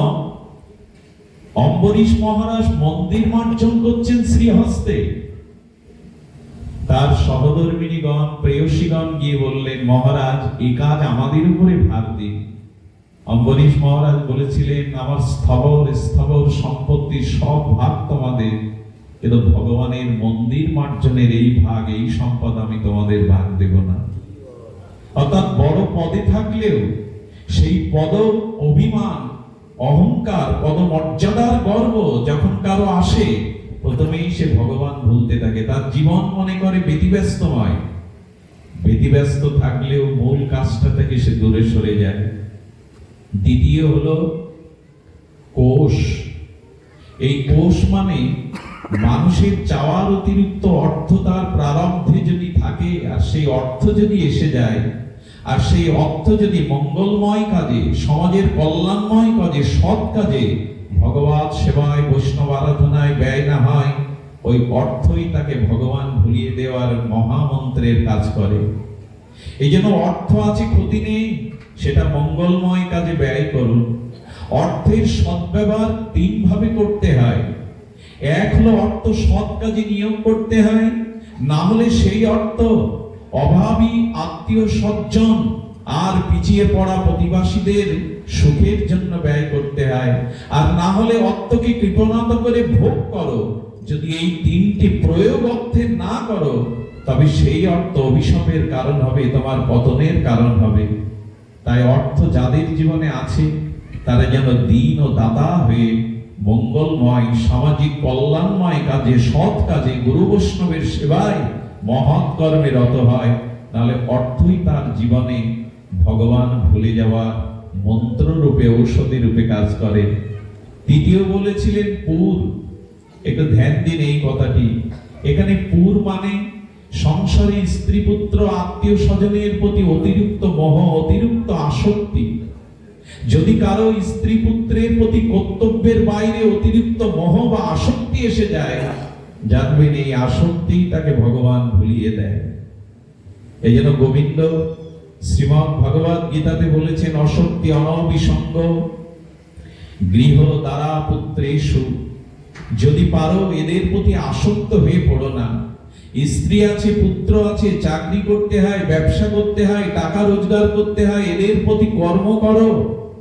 Speaker 2: অম্বরীশ মহারাজ মন্দির মার্জন করছেন শ্রীহস্তে, তার সহধর্মিণীগণ, প্রেয়সীগণ গিয়ে বললেন, মহারাজ এই কাজ আমাদের উপরে ভার দিন। অম্বরীশ মহারাজ বলেছিলেন, আমার স্থাবর সম্পত্তির সব ভাগ তোমাদের, কিন্তু ভগবানের মন্দির মার্জনের এই ভাগ, এই সম্পদ আমি তোমাদের ভাগ দেব না। অর্থাৎ বড় পদে থাকলেও সেই পদ অভিমান, অহংকার, পদমর্যাদার গর্ব যখন কারো আসে, প্রথমেই সে ভগবান ভুলতে থাকে। তার জীবন মনে করে ব্যতিব্যস্তময়, ব্যতিব্যস্ত থাকলেও মূল কাজটা থেকে সে দূরে সরে যায়। দ্বিতীয় হলো কোষ। এই কোষ মানে মানুষের চাওয়ার অতিরিক্ত অর্থ তার প্রারব্ধে যদি থাকে, আর সেই অর্থ যদি এসে যায়, আর সেই অর্থ যদি মঙ্গলময় কাজে, সমাজের কল্যাণময় কাজে, সৎ কাজে, ভগবত সেবায়, বৈষ্ণব আরাধনায় ব্যয় না হয়, ওই অর্থই তাকে ভগবান ভুলিয়ে দেওয়ার মহামন্ত্রের কাজ করে। এই জন্য অর্থ আছে, ক্ষতি নেই, সেটা মঙ্গলময় কাজে ব্যয় করুন। অর্থের সদ্ব্যবহার 3 ভাবে করতে হয়। এক হলো অর্থ সৎ কাজে নিয়োগ করতে হয়, না হলে সেই অর্থ অভাবী আত্মীয় স্বজন আর পিছিয়ে পড়া প্রতিবাসীদের সুখের জন্য ব্যয় করতে হয়, আর না হলে অর্থকে কৃপণতা করে ভোগ করো। যদি এই তিনটি প্রয়োগ অর্থে না করো, তবে সেই অর্থ অভিশাপের কারণ হবে, তোমার পতনের কারণ হবে। তাই অর্থ যাদের জীবনে আছে তারা যেন দীন ও দাতা হয়ে মঙ্গলময় সামাজিক কল্যাণময় কাজে, সৎ কাজে, গুরু বৈষ্ণবের সেবায়, মহৎ কর্মে রত হয়। নাহলে অর্থই তার জীবনে ভগবান ভুলে যাওয়া মন্ত্র রূপে, ঔষধি রূপে কাজ করে। তৃতীয় বলেছিলেন পুর। একটু ধ্যান দিন এই কথাটি। এখানে পুর মানে সংসারে স্ত্রী পুত্র আত্মীয় স্বজনের প্রতি অতিরিক্ত মোহ, অতিরিক্ত আসক্তি। যদি কারো স্ত্রী পুত্রের প্রতি কর্তব্যের বাইরে অতিরিক্ত মোহ বা আসক্তি এসে যায়, জানবেন এই আসক্তি তাকে ভগবান ভুলিয়ে দেয়। এই জন্য গোবিন্দ শ্রীমদ্ ভগবদ গীতাতে বলেছেন, অশক্তি অনবিসঙ্গ গৃহ দ্বারা পুত্রেষু। যদি পারো এদের প্রতি আসক্ত হয়ে পড়ো না। স্ত্রী আছে, পুত্র আছে, চাকরি করতে হয়, ব্যবসা করতে হয়, টাকা রোজগার করতে হয়, এদের প্রতি কর্ম করো,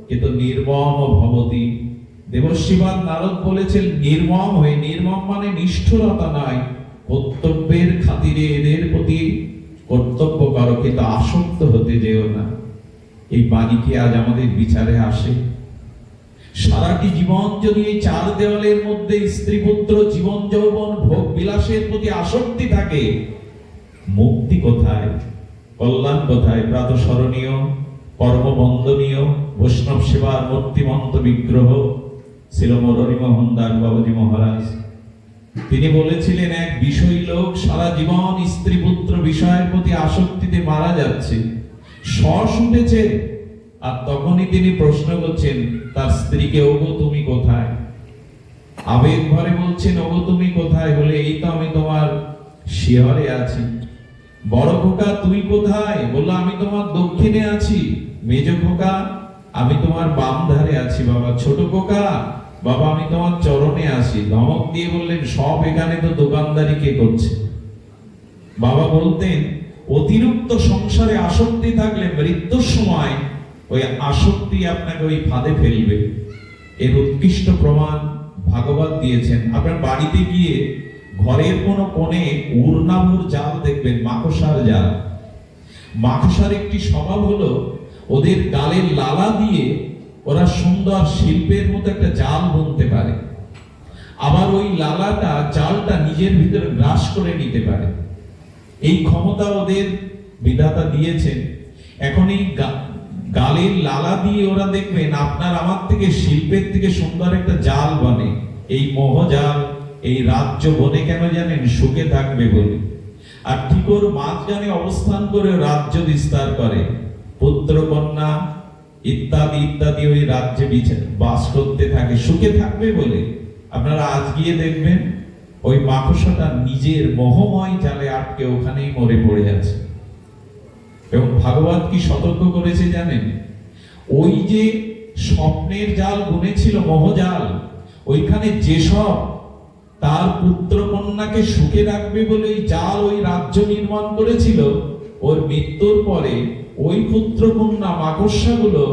Speaker 2: কিন্তু নির্মম ভবতি। দেবশ্রীবাদ নারদ বলেছেন নির্মম হয়ে। নির্মম মানে নিষ্ঠুরতা নয়, কর্তব্যের খাতিরে এদের প্রতি কর্তব্য করো, কিন্তু আসক্ত হতে যেও না। এই বাণী কি আজ আমাদের বিচারে আসে? সারাটি জীবন যদি এই চার দেওয়ালের মধ্যে স্ত্রী পুত্র, জীবন যৌবন, ভোগ বিলাসের প্রতি আসক্তি থাকে, মুক্তি কোথায়, কল্যাণ কোথায়? প্রাতঃস্মরণীয়, কর্মবন্দনীয় বৈষ্ণব সেবার মূর্তিমন্ত বিগ্রহ ছিল মুরলীমোহন দাস বাবাজি মহারাজ। তিনি বলেছিলেন, এক বিষয়ী লোক সারা জীবন স্ত্রী পুত্র বিষয়ের প্রতি আসক্তিতে মারা যাচ্ছে, শ্বাস উঠেছে, আর তখনই তিনি প্রশ্ন করছেন তার স্ত্রীকে, ওগো তুমি কোথায়? আবেগ ভরে বলছেন, ওগো তুমি কোথায়? বলে, এই তো আমি তোমার শিহরে আছি। বড় খোকা তুই কোথায়? বললো, আমি তোমার দক্ষিণে আছি। মেজ খোকা, আমি তোমার বাম ধারে আছি বাবা। ছোট খোকা, বাবা আমি তোমার চরণে আছি। ধমক দিয়ে বললেন, সব এখানে তো দোকানদারি কে করছে? বাবা বলতেন, অতিরিক্ত সংসারে আসক্তি থাকলে মৃত্যুর সময় ওই আসক্তি আপনাকে ওই ফাঁদে ফেলবে। এর উৎকৃষ্ট প্রমাণ ভাগবত দিয়েছেন। আপনার বাড়িতে গিয়ে ঘরের কোনো কোণে উড়নামুর জাল দেখবেন, মাকড়সার জাল। মাকড়সার একটি স্বভাব হলো, ওদের গালের লালা দিয়ে ওরা সুন্দর শিল্পের মতো একটা জাল বুনতে পারে, আবার ওই লালাটা জালটা নিজের ভিতরে গ্রাস করে নিতে পারে। এই ক্ষমতা ওদের বিধাতা দিয়েছেন। এখন এই গালের লালা দিয়ে ওরা দেখবেন আপনার আমার থেকে শিল্পের থেকে সুন্দর একটা জাল বনে। এই মোহজাল এই রাজ্য বনে কেন জানেন? সুখে থাকবে বলে। আর ঠিক ওর মাঝখানে অবস্থান করে রাজ্য বিস্তার করে, পুত্র কন্যা ইত্যাদি ইত্যাদি ওই রাজ্যে বাস করতে থাকে, সুখে থাকবে বলে। আপনারা আজ গিয়ে দেখবেন ওই মাকড়সাটা নিজের মোহময় জালে আটকে ওখানেই মরে পড়ে আছে। এবং ভাগবত কি সতর্ক করেছে জানেন? ওই যে স্বপ্নের জাল বুনেছিল, মোহজাল, ওইখানে যেসব তার পুত্র কন্যাকে সুখে রাখবে বলে ওই জাল, ওই রাজ্য নির্মাণ করেছিল, ওর মৃত্যুর পরে ওই পুত্র কন্যা মাকড়সাগুলো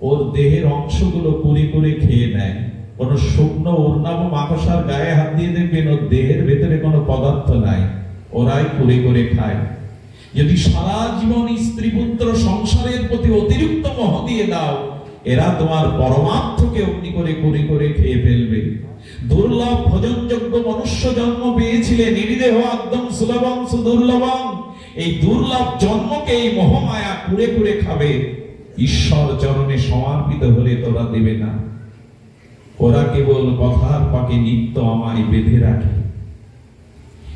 Speaker 2: ওর দেহের অংশগুলো কুড়ে কুড়ে খেয়ে নেয়। কোন শুকনো উড়নাব মাকড়সার গায়ে হাত দিয়ে দেখবেন ওর দেহের ভেতরে কোনো পদার্থ নাই, ওরাই কুড়ে কুড়ে খায়। যদি সারা জীবন স্ত্রী পুত্র সংসারের প্রতি অতিরিক্ত মোহ দিয়ে দাও, এরা তোমার পরমার্থকে অগ্নি করে কুড়ে করে খেয়ে ফেলবে। দুর্লভ ভোজনযোগ্য মনুষ্য জন্ম পেয়েছিলে, নির্দেহ একদম সুলভং সুদুর্লভং। এই দুর্লভ জন্মকে এই মোহমায়া কুড়ে কুড়ে খাবে। ঈশ্বর চরণে সমর্পিত হলে তোরা দেবে না। ওরা কেবল কথার পাকে নিত্য আমায় বেঁধে রাখে।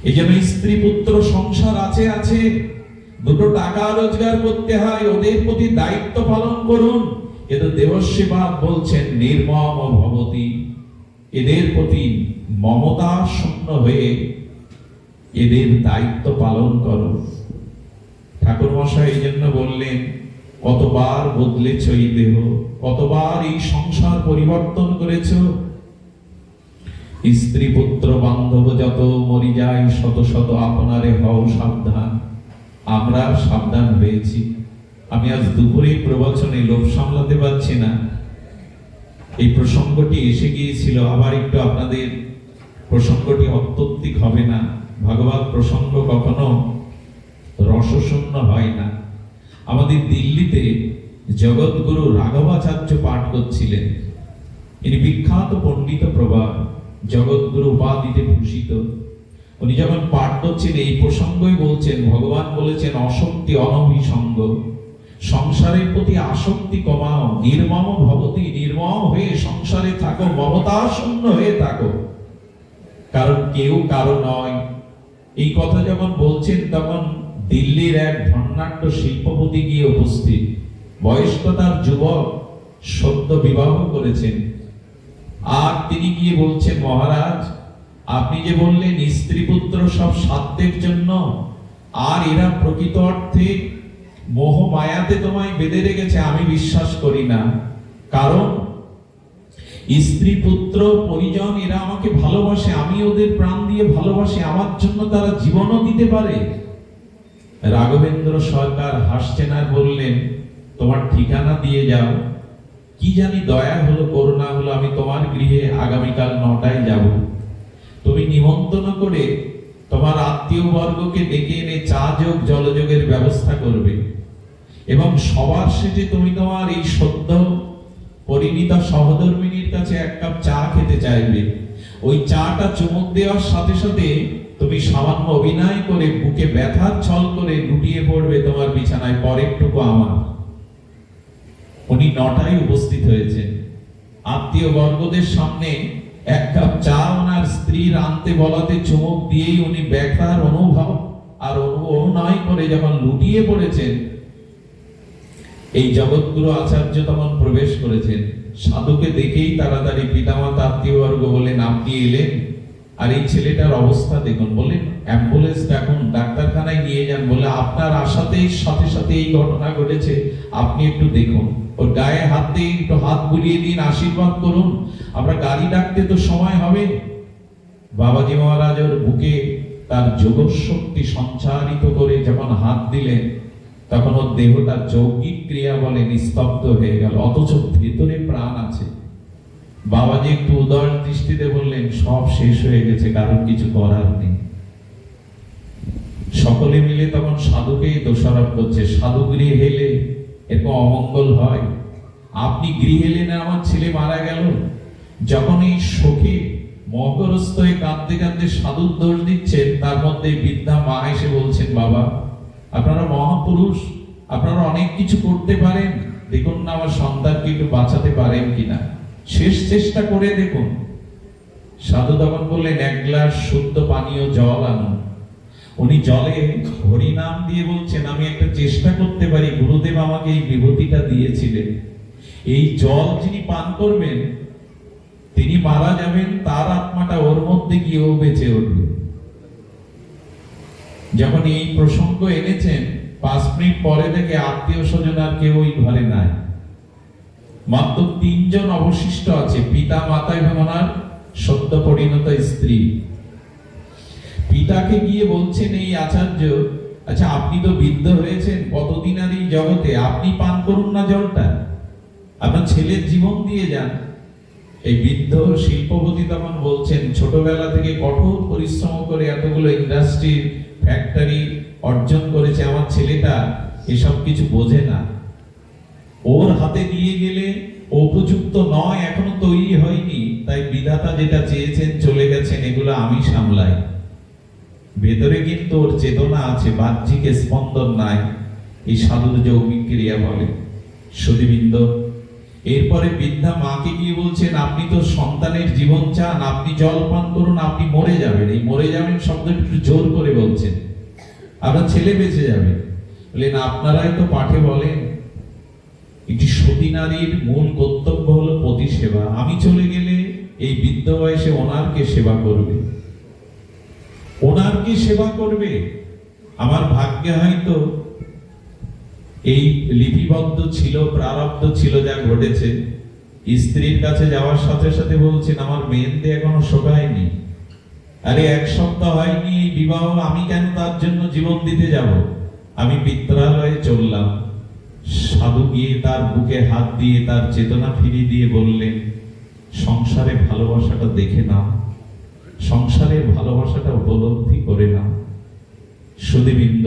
Speaker 2: এই জন্য স্ত্রী পুত্র সংসার আছে আছে, দুটো টাকা রোজগার করতে হয়, ওদের প্রতি দায়িত্ব পালন করুন। কিন্তু দেবশ্রীবাদ বলছেন নির্মম ভবতি। এদের প্রতি মমতা শূন্য হয়ে এদের দায়িত্ব পালন করো। ঠাকুর মশাই এই জন্য বললেন, কতবার বদলেছ এই দেহ, কতবার এই সংসার পরিবর্তন করেছ। স্ত্রী পুত্র বান্ধব যত মরি যায়, শত শত আপনারে হও সাবধান। আমরা সাবধান হয়েছি। আমি আজ দুপুরে প্রবচনে লোভ সামলাতে পারছি না, এই প্রসঙ্গটি এসে গিয়েছিল। আবার একটু আপনাদের, প্রসঙ্গটি অত্যৌক্তিক হবে না। ভগবত প্রসঙ্গ কখনো রসশূন্য হয় না। আমাদের দিল্লিতে জগৎগুরু রাঘবাচার্য পাঠ করছিলেন। ইনি বিখ্যাত পণ্ডিত প্রবার, জগৎগুরু উপাধিতে ভূষিত। উনি যখন পাঠ করছেন এই প্রসঙ্গই বলছেন, ভগবান বলেছেন অশক্তি অনভিসঙ্গ, সংসারের প্রতি আসক্তি কমাও, নির্মম ভবতি, নির্মম হয়ে সংসারে থাকো, মমতা শূন্য হয়ে থাকো, কারণ কেউ কারো নয়। এই কথা যখন বলছেন তখন দিল্লির এক ধন্যাঢ্য শিল্পপতি গিয়ে উপস্থিত। বয়স্ক তার যুবক, সদ্য বিবাহ করেছেন। আর তিনি গিয়ে বলছেন, মহারাজ আপনি যে বললেন স্ত্রী পুত্র সব স্বার্থের জন্য, আর এরা প্রকৃত অর্থে মোহ মায়াতে তোমায় বেঁধে রেখেছে, আমি বিশ্বাস করি না। কারণ স্ত্রী পুত্র পরিজন এরা আমাকে ভালোবাসে, আমি ওদের প্রাণ দিয়ে ভালোবাসি, আমার জন্য তারা জীবনও দিতে পারে। রাঘবেন্দ্র সরকার হাসছেন আর বললেন, তোমার ঠিকানা দিয়ে যাও, কি জানি দয়া হলো করুণা হলো, আমি তোমার গৃহে আগামীকাল 9টায় যাব। তুমি নিমন্ত্রণ করে তোমার আত্মীয় বর্গকে ডেকে এনে চা যোগ জলযোগের ব্যবস্থা করবে, এবং সবার শেষে তুমি তোমার এই সদ্য পরিণীতা সহধর্মিনীর কাছে এক কাপ চা খেতে চাইবে। ওই চাটা চুমুক দেওয়ার সাথে সাথে তুমি সামান্য অভিনয় করে বুকে ব্যথার ছল করে লুটিয়ে পড়বে তোমার বিছানায়, পরেরটুকু আমার। উনি 9টায় উপস্থিত হয়েছেন। আত্মীয় বর্গদের সামনে এক কাপ চা ওনার স্ত্রীর আনতে বলাতে চুমুক দিয়েই উনি ব্যথার অনুভব আর অনুনয় করে যখন লুটিয়ে পড়েছেন, এই জগৎগুরু আচার্য তখন প্রবেশ করেছেন। সাধুকে দেখেই তাড়াতাড়ি পিতামাতা আত্মীয় বর্গ বলেন, আপনি এলেন, আর এই ছেলেটার অবস্থা দেখুন। বলেন অ্যাম্বুলেন্স ডাকুন, ডাক্তারখানায় নিয়ে যান। বলে আপনার আসাতেই সাথে সাথে এই ঘটনা ঘটেছে, আপনি একটু দেখুন, ওর গায়ে হাত দিয়ে একটু হাত বুলিয়ে দিন, আশীর্বাদ করুন, আমরা গাড়ি ডাকতে তো সময় হবে। বাবাজি মহারাজ ওর বুকে তার যোগ শক্তি সঞ্চারিত করে যখন হাত দিলেন, তখন ওর দেহটা যৌগিক ক্রিয়া বলে নিস্তব্ধ হয়ে গেল, অথচ ভেতরে প্রাণ আছে। বাবাজি একটু উদার দৃষ্টিতে বললেন, সব শেষ হয়ে গেছে, কারণ কিছু করার নেই। সকলে মিলে তখন সাধুকেই দোষারোপ করছে, সাধু গৃহে এলে এরকম অমঙ্গল হয়, আপনি গৃহে এলেন আমার ছেলে মারা গেল। যখন এই শোকে মকরস্থ হয়ে কাঁদতে কাঁদতে সাধুর দোষ দিচ্ছেন, তার মধ্যে বৃদ্ধা মা এসে বলছেন, বাবা আপনারা মহাপুরুষ, আপনারা অনেক কিছু করতে পারেন, দেখুন না আমার সন্তানকে একটু বাঁচাতে পারেন কিনা, শেষ চেষ্টা করে দেখুন। সাধু তখন বললেন, 1 গ্লাস শুদ্ধ পানীয় জল আনুন। উনি জলে হরিনাম দিয়ে বলছেন, আমি একটা চেষ্টা করতে পারি, গুরুদেব আমাকে এই বিভূতিটা দিয়েছিলেন, এই জল যিনি পান করবেন তিনি মারা যাবেন, তার আত্মাটা ওর মধ্যে গিয়ে ও বেঁচে উঠবে। যখন এই প্রসঙ্গ এনেছেন, 5 মিনিট পরে থেকে আত্মীয় স্বজন আর কেউ ওই ঘরে নাই, মাত্র 3 জন অবশিষ্ট আছে, পিতা মাতা এবং ওনার সদ্য পরিণত স্ত্রী। পিতাকে গিয়ে বলছেন এই আচার্য, আচ্ছা আপনি তো বৃদ্ধ হয়েছেন, কতদিন আর এই জগতে, আপনি পান করুন না জলটা, আপনার ছেলের জীবন দিয়ে যান। এই বৃদ্ধ শিল্পপতি তখন বলছেন, ছোটবেলা থেকে কঠোর পরিশ্রম করে এতগুলো ইন্ডাস্ট্রি ফ্যাক্টরি অর্জন করেছে, আমার ছেলেটা এসব কিছু বোঝে না, ওর হাতে দিয়ে গেলে উপযুক্ত নয়, এখনো তৈরি হয়নি, তাই বিধাতা যেটা চেয়েছেন চলে গেছেন, এগুলো আমি সামলাই। ভেতরে কিন্তু ওর চেতনা আছে, বাহ্যিক স্পন্দন নাই, এই সাধুর যৌগিক ক্রিয়া বলে। সুধীবৃন্দ, এরপরে বৃদ্ধা মাকে গিয়ে বলছেন, আপনি তো সন্তানের জীবন চান, আপনি জল পান করুন, আপনি মরে যাবেন। এই মরে যাবেন শব্দটা একটু জোর করে বলছেন, আপনার ছেলে বেঁচে যাবে। বললেন, আপনারাই তো পাঠে বলেন একটি সতী নারীর মূল কর্তব্য হলো পতি সেবা, আমি চলে গেলে এই বৃদ্ধ বয়সে ওনারকে সেবা করবে, ওনারকে সেবা করবে। আমার ভাগ্যে হয়তো এই লিপিবদ্ধ ছিল, প্রারব্ধ ছিল যা ঘটেছে, স্ত্রীর কাছে যাওয়ার সাথে সাথে বলছেন আমার মেহেন্দি এখনো শোকায়নি। আরে এক সপ্তাহ হয়নি এই বিবাহ, আমি কেন তার জন্য জীবন দিতে যাব? আমি পিত্রালয়ে চললাম। সাধু গিয়ে তার বুকে হাত দিয়ে তার চেতনা ফিরিয়ে দিয়ে বললেন, সংসারে ভালোবাসাটা দেখে নাও, সংসারের ভালোবাসাটা উপলব্ধি করে নাও। সুধীবৃন্দ,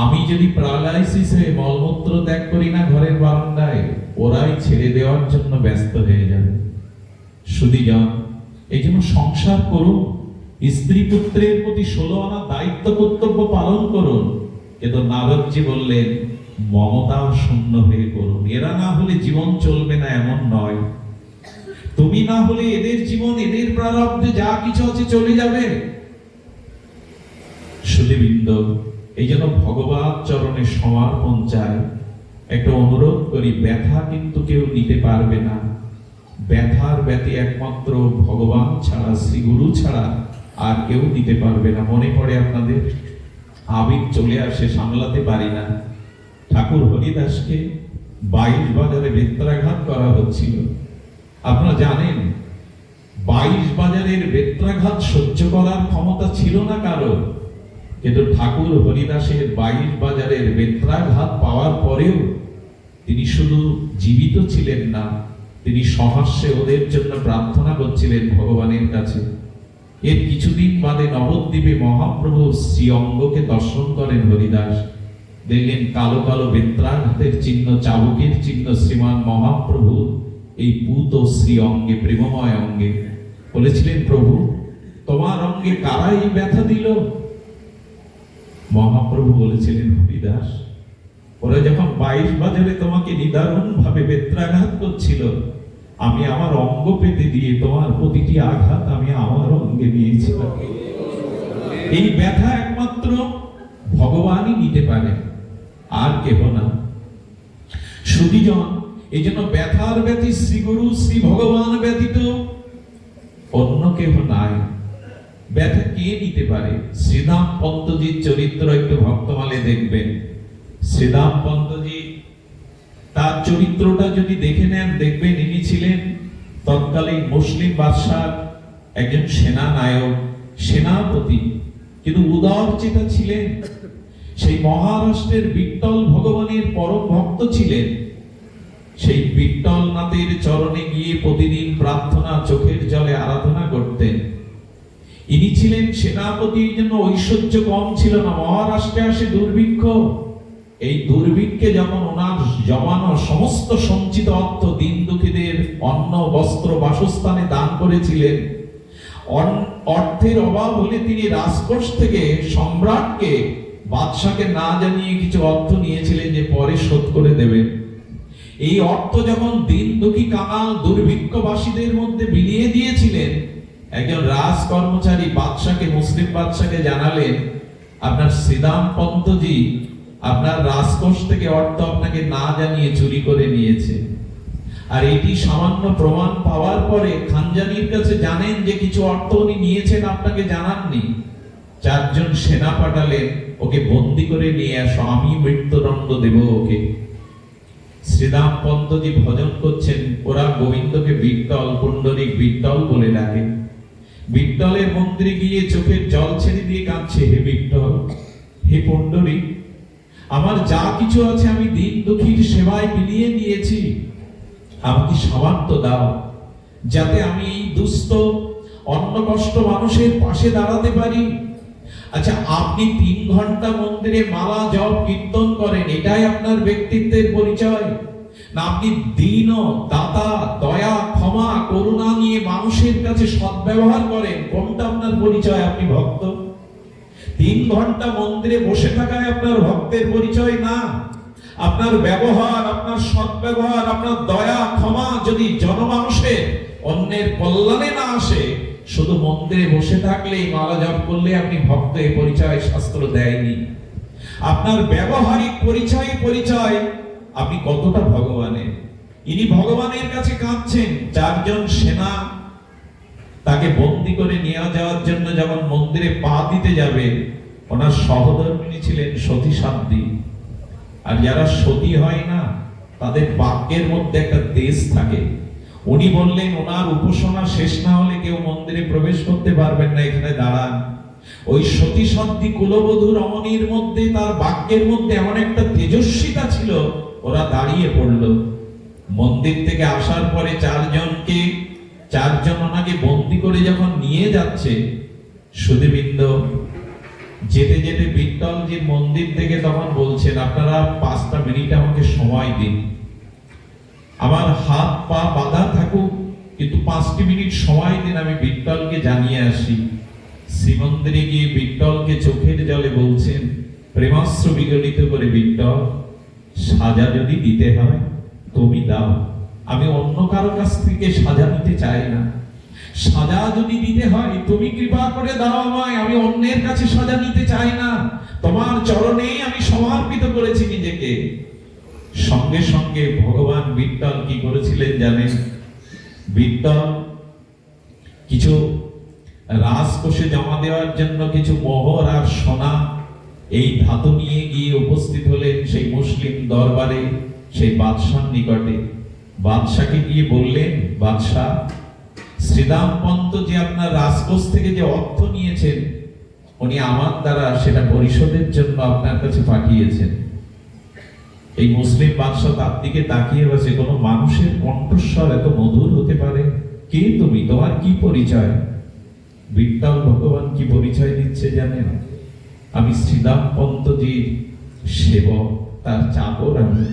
Speaker 2: আমি যদি প্যারালাইসিস হয়ে মলমূত্র ত্যাগ করি না ঘরের বারান্দায়, ওরাই ছেড়ে দেওয়ার জন্য ব্যস্ত হয়ে যাবে। সুধীজন, এই জন্য সংসার করুন, স্ত্রী পুত্রের প্রতি 16 আনা দায়িত্ব কর্তব্য পালন করুন। কিন্তু নারদজি বললেন মমতা শূন্য হয়ে করুন। এরা না হলে জীবন চলবে না এমন নয়, তুমি না হলে এদের জীবন, এদের প্রারব্ধে যা কিছু আছে চলে যাবে। সুধীবৃন্দ, এই জন্য ভগবান চরণে সমর্পণ চাই। একটা অনুরোধ করি, ব্যথা কিন্তু কেউ নিতে পারবে না। ব্যথার ব্যথি একমাত্র ভগবান ছাড়া, শ্রী গুরু ছাড়া আর কেউ দিতে পারবে না। মনে পড়ে আপনাদের, আবেগ চলে আসে, সামলাতে পারি না। ঠাকুর হরিদাসকে 22 বাজারে বেত্রাঘাত করা হচ্ছিল। আপনারা জানেন 22 বাজারের বেত্রাঘাত সহ্য করার ক্ষমতা ছিল না কারো, কিন্তু ঠাকুর হরিদাসের 22 বাজারের বেত্রাঘাত পাওয়ার পরেও তিনি শুধু জীবিত ছিলেন না, তিনি সহাস্যে ওদের জন্য প্রার্থনা করছিলেন ভগবানের কাছে। এর কিছুদিন বাদে নবদ্বীপে মহাপ্রভু শ্রী অঙ্গকে দর্শন করেন হরিদাস। দেখলেন কালো কালো বেত্রাঘাতের চিহ্ন, চাবুকের চিহ্ন শ্রীমান মহাপ্রভু এই পুত শ্রী অঙ্গে, প্রেমময় অঙ্গে। বলেছিলেন, প্রভু তোমার অঙ্গে কারা এই ব্যথা দিল? মহাপ্রভু বলেছিলেন, হরিদাস ওরা যখন 22 বাজারে তোমাকে নিদারুণ ভাবে বেত্রাঘাত করছিল, আমি আমার অঙ্গ পেতে দিয়ে তোমার প্রতিটি আঘাত আমি আমার অঙ্গে নিয়েছিলাম। এই ব্যথা একমাত্র ভগবানই নিতে পারে, আর কেহ না। সুধীজন, এই জন্য ব্যথার ব্যথি শ্রী গুরু শ্রী ভগবান ব্যতীত অন্য কেহ নাই। ব্যথা কে নিতে পারে? শ্রীদাম পন্তজির চরিত্র একটু ভক্তমালে দেখবেন। শ্রীদাম পন্তজি তার চরিত্রটা যদি দেখে নেন, দেখবেন ইনি ছিলেন তৎকালীন মুসলিম বাদশার একজন সেনানায়ক, সেনাপতি, কিন্তু উদারচিতা ছিলেন। সেই মহারাষ্ট্রের বিট্টল ভগবানের পরম ভক্ত ছিলেন। সেই বিট্টল নাথের চরণে গিয়ে প্রতিদিন প্রার্থনা, চোখের জলে আরাধনা করতেন। ইনি ছিলেন সেনাপতি, এই জন্য ঐশ্বর্য কম ছিল না। মহারাষ্ট্রে আসে দুর্ভিক্ষ, এই দুর্ভিক্ষে যখন ওনার জমানো সমস্ত সঞ্চিত অর্থ দিন দুঃখীদের অন্ন, বস্ত্র, বাসস্থানে দান করেছিলেন। অর্থের অভাব হলে তিনি রাজকোষ থেকে সম্রাটকে, বাদশাকে না জানিয়ে কিছু অর্থ নিয়েছিলেন যে পরে শোধ করে দেবেন। এই অর্থ যখন দিন দুঃখী কাঙাল দুর্ভিক্ষবাসীদের মধ্যে বিলিয়ে দিয়েছিলেন, একজন রাজ কর্মচারী বাদশাকে, মুসলিম বাদশাকে জানালেন, আপনার শ্রীদাম পন্তজি আপনার রাজকোষ থেকে অর্থ আপনাকে না জানিয়ে চুরি করে নিয়েছে। আর এটি সামান্য প্রমাণ পাওয়ার পরে খানজানির কাছে জানেন যে কিছু অর্থ উনি নিয়েছেন, আপনাকে জানাননি। 4 জন সেনা পাঠালেন, ওকে বন্দি করে নিয়ে আসো, আমি মৃত্যুদণ্ড দেব ওকে। শ্রীদাম পন্তজি ভজন করছেন, ওরা গোবিন্দকে বিট্টল, পুণ্ডরিক বিট্টল বলে ডাকে। বিট্টলের মন্দিরে গিয়ে চোখের জল ছেড়ে দিয়ে কাঁদছে, হে বিট্টল, হে পুণ্ডরিক, আমার যা কিছু আছে আমি দিন দুঃখীর সেবায় বিলিয়ে দিয়েছি, আমাকে সামর্থ্য দাও যাতে আমি এই দুস্থ অন্ন কষ্ট মানুষের পাশে দাঁড়াতে পারি। আচ্ছা, আপনি 3 ঘন্টা মন্দিরে মালা জপ কীর্তন করেন, এটাই আপনার ব্যক্তিত্বের পরিচয়? না আপনি দীন, দাতা, দয়া, ক্ষমা, করুণা নিয়ে মানুষের কাছে সদ্ব্যবহার করেন, কোনটা আপনার পরিচয়? আপনি ভক্ত? 3 ঘন্টা মন্দিরে বসে থাকায় আপনার ভক্তের পরিচয় না। আপনার ব্যবহার, আপনার সদ্ব্যবহার, আপনার দয়া, ক্ষমা যদি জনমানুষের অন্যের কল্যাণে না আসে, শুধু মন্দিরে বসে থাকলেই, মালা জপ করলে আপনি ভক্ত, এই পরিচয় শাস্ত্র দেয়নি। আপনার ব্যবহারিক পরিচয় আপনি কতটা ভগবানের। ইনি ভগবানের কাছে কাঁদছেন। 4 জন সেনা তাকে বন্দী করে নিয়ে যাওয়ার জন্য যখন মন্দিরে পা দিতে যাবে, ওনার সহধর্মিণী ছিলেন সতী সাধ্বী। আর যারা সতী হয় না, তাদের বাক্যের মধ্যে একটা তেজ থাকে। উনি বললেন ওনার উপাসনা শেষ না হলে কেউ মন্দিরে প্রবেশ করতে পারবেন না, এখানে দাঁড়ান। ওই সতী সন্ধি কুলবধূ রমণীর মধ্যে, তার বাক্যের মধ্যে এমন একটা তেজস্বিতা ছিল, ওরা দাঁড়িয়ে পড়ল। মন্দির থেকে আসার পরে চারজন ওনাকে বন্দি করে যখন নিয়ে যাচ্ছে, সুধীবৃন্দ যেতে যেতে বিঠ্ঠলজির মন্দির থেকে তখন বলছেন, আপনারা 5টা মিনিট আমাকে সময় দিন, আমার হাত পা বাঁধা থাকুক, কিন্তু 5টি মিনিট সময় দিন, আমি বিঠ্ঠলকে জানিয়ে আসি। শ্রীমন্দিরে গিয়ে বিঠ্ঠলকে চোখের জলে বলছেন, প্রেমাস্ত্র বিগলিত করে, বিঠ্ঠল সাজা যদি দিতে হয় তুমি দাও, আমি অন্য কারো কাছ থেকে সাজা নিতে চাই না। সাজা যদি দিতে হয় তুমি কৃপা করে দাও আমায়, আমি অন্যের কাছে সাজা নিতে চাই না, তোমার চরণে আমি সমর্পিত করেছি নিজেকে। সঙ্গে সঙ্গে ভগবান বিঠ্ঠল কি করেছিলেন জানেন? বিঠ্ঠল কিছু রাজকোষে জমা দেওয়ার জন্য কিছু মোহর আর সোনা, এই ধাতু নিয়ে গিয়ে উপস্থিত হলেন সেই মুসলিম দরবারে, সেই বাদশার নিকটে। বাদশাকে গিয়ে বললেন, বাদশাহ, শ্রীদাম পন্ত যে আপনার রাজকোষ থেকে যে অর্থ নিয়েছেন, উনি আমার দ্বারা সেটা পরিশোধের জন্য আপনার কাছে পাঠিয়েছেন। এই মুসলিম বাদশা তার দিকে তাকিয়ে বসে, কোনো মানুষের কণ্ঠস্বর এত মধুর হতে পারে? কে তুমি, তোমার কি পরিচয়? বিঠ্ঠল ভগবান কি পরিচয় দিচ্ছে জানেন? আমি শ্রীদাম পন্তজির সেবক, তার চাকর আমি।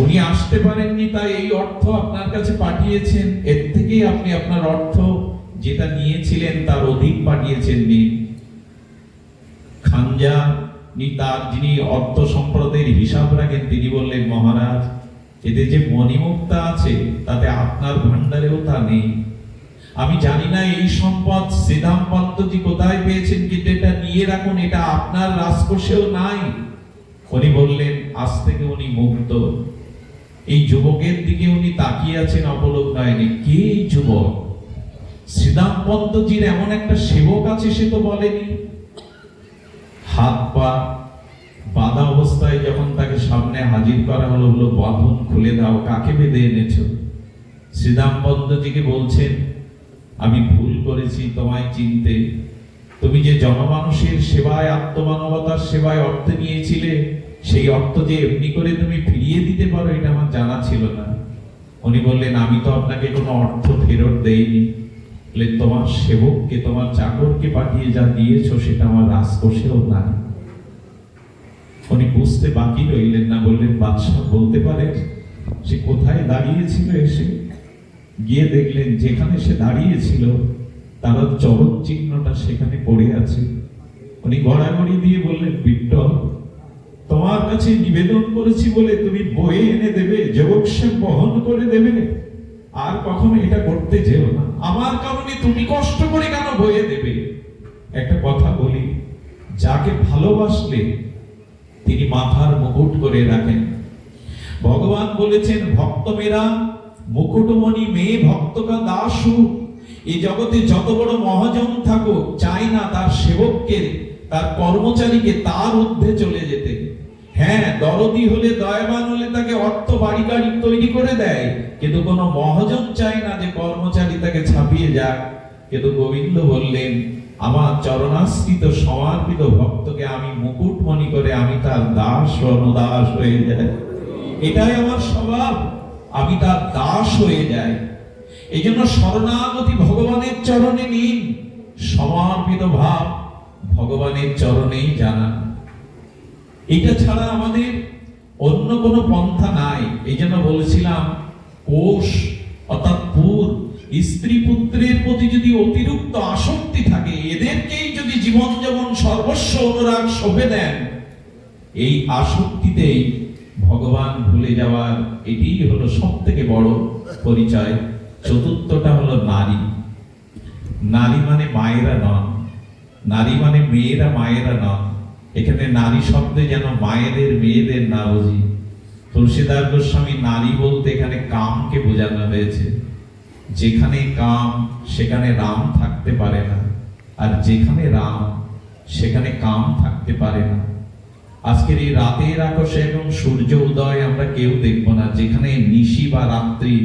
Speaker 2: উনি আসতে পারেননি, তাই এই অর্থ আপনার কাছে পাঠিয়েছেন। এর থেকেই আপনি আপনার অর্থ যেটা নিয়েছিলেন তার অধিক পাঠিয়েছেন। খানজা তার যিনি অর্থ সম্পদের হিসাব রাখেন, তিনি বললেন, মহারাজ, এতে যে মণিমুক্তা আছে তাতে আপনার ভান্ডারেও তা নেই। আমি জানি না এই সম্পদ শ্রীদাম পন্তজি কোথায় পেয়েছেন, কিন্তু এটা নিয়ে রাখুন, এটা আপনার রাজকোষেও নাই। উনি বললেন, আজ থেকে উনি মুক্ত। এই যুবকের দিকে উনি তাকিয়ে আছেন অপলক নয়নে। কে এই যুবক? শ্রীদাম পন্তজির এমন একটা সেবক আছে, সে তো বলেনি। হাত পা বাঁধা অবস্থায় যখন তাকে সামনে হাজির করা হলো, বলল, বাঁধন খুলে দাও, কাকে বেঁধে এনেছো? শ্রীদাম পন্তজিকে বলছেন, আমি ভুল করেছি তোমায় চিনতে। তুমি যে জনমানুষের সেবায়, আত্মমানবতার সেবায় অর্থ নিয়েছিলে, সেই অর্থ যে এমনি করে তুমি ফিরিয়ে দিতে পারো, এটা আমার জানা ছিল না। উনি বললেন, আমি তো আপনাকে কোনো অর্থ ফেরত দেইনি। বললেন, তোমার সেবককে, তোমার চাকরকে পাঠিয়ে যা দিয়েছো সেটা আমার রাজকোষেও নাই। উনি বুঝতে বাকি রইলেন না, বললেন, বাদশাহ বলতে পারেন সে কোথায় দাঁড়িয়েছিল? এসে গিয়ে দেখলেন যেখানে সে দাঁড়িয়েছিল তার চরণ চিহ্নটা সেখানে পড়ে আছে। উনি গড়াগড়ি দিয়ে বললেন, বিঠ্ঠল, তোমার কাছে নিবেদন করেছি বলে তুমি বয়ে এনে দেবে, যুবক সে বহন করে দেবে, আর কখনো এটা করতে যেও না। আমার কারণে তুমি কষ্ট করে কেন বয়ে দেবে? একটা কথা বলি, যাকে ভালোবাসলে তিনি মাথার মুকুট করে রাখেন। ভগবান বলেছেন, ভক্ত মেরা মুকুটমণি মেয়ে ভক্ত কা দাসু। এই জগতে যত বড় মহাজন থাকুক, চাই না তার সেবককে, তার কর্মচারীকে তার ঊর্ধ্বে চলে যেতে। হ্যাঁ, দরদি হলে, দয়াবান হলে তাকে অর্থ বাড়ি গাড়ি তৈরি করে দেয়, কিন্তু কোনো মহাজন চায় না যে কর্মচারী তাকে ছাপিয়ে যাক। কিন্তু গোবিন্দ বললেন, আমার চরণাশ্রিত সমর্পিত ভক্তকে আমি মুকুটমণি করে আমি তার দাস ও অনুদাস হয়ে যাই। এটাই আমার স্বভাব, আমি তার দাস হয়ে যাই। এই জন্য শরণাগতি ভগবানের চরণে নিন, সমর্পিত ভাব ভগবানের চরণেই জানান। এটা ছাড়া আমাদের অন্য কোনো পন্থা নাই। এই জন্য বলেছিলাম, কোষ অর্থাৎ পুর, স্ত্রী পুত্রের প্রতি যদি অতিরিক্ত আসক্তি থাকে, এদেরকেই যদি জীবন যেমন সর্বস্ব অনুরাগ সঁপে দেন, এই আসক্তিতেই ভগবান ভুলে যাওয়ার এটাই হলো সব থেকে বড় পরিচয়। চতুর্থটা হলো নারী। নারী মানে মায়েরা নন, নারী মানে মেয়েরা মায়েরা নন। এখানে নারী শব্দে যেন মায়েদের মেয়েদের না বুঝি। তুলসীদাস গোস্বামী নারী বলতে এখানে কামকে বোঝানো হয়েছে। যেখানে কাম সেখানে রাম থাকতে পারে না, আর যেখানে রাম সেখানে কাম থাকতে পারে না। আজকের এই রাতের আকাশে এবং সূর্য উদয় আমরা কেউ দেখবো না। যেখানে নিশি বা রাত্রি,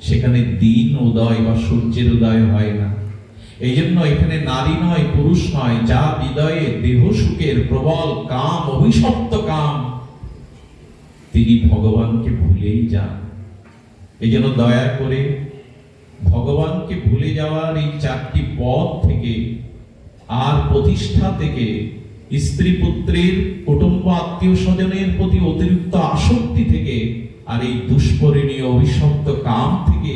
Speaker 2: সেখানে দিন উদয় বা সূর্যের উদয় হয় না। এই জন্য এখানে নারী নয়, পুরুষ নয়, যা হৃদয়ে দেহ সুখের প্রবল কাম, অভিশপ্ত কাম, তিনি ভগবানকে ভুলেই যান। এই জন্য দয়া করে ভগবানকে ভুলে যাওয়ার এই চারটি পথ থেকে, আর প্রতিষ্ঠা থেকে, স্ত্রী পুত্রের কুটুম্ব আত্মীয় স্বজনের প্রতি অতিরিক্ত আসক্তি থেকে, আর এই দুষ্পরিণীয় অভিশপ্ত কাম থেকে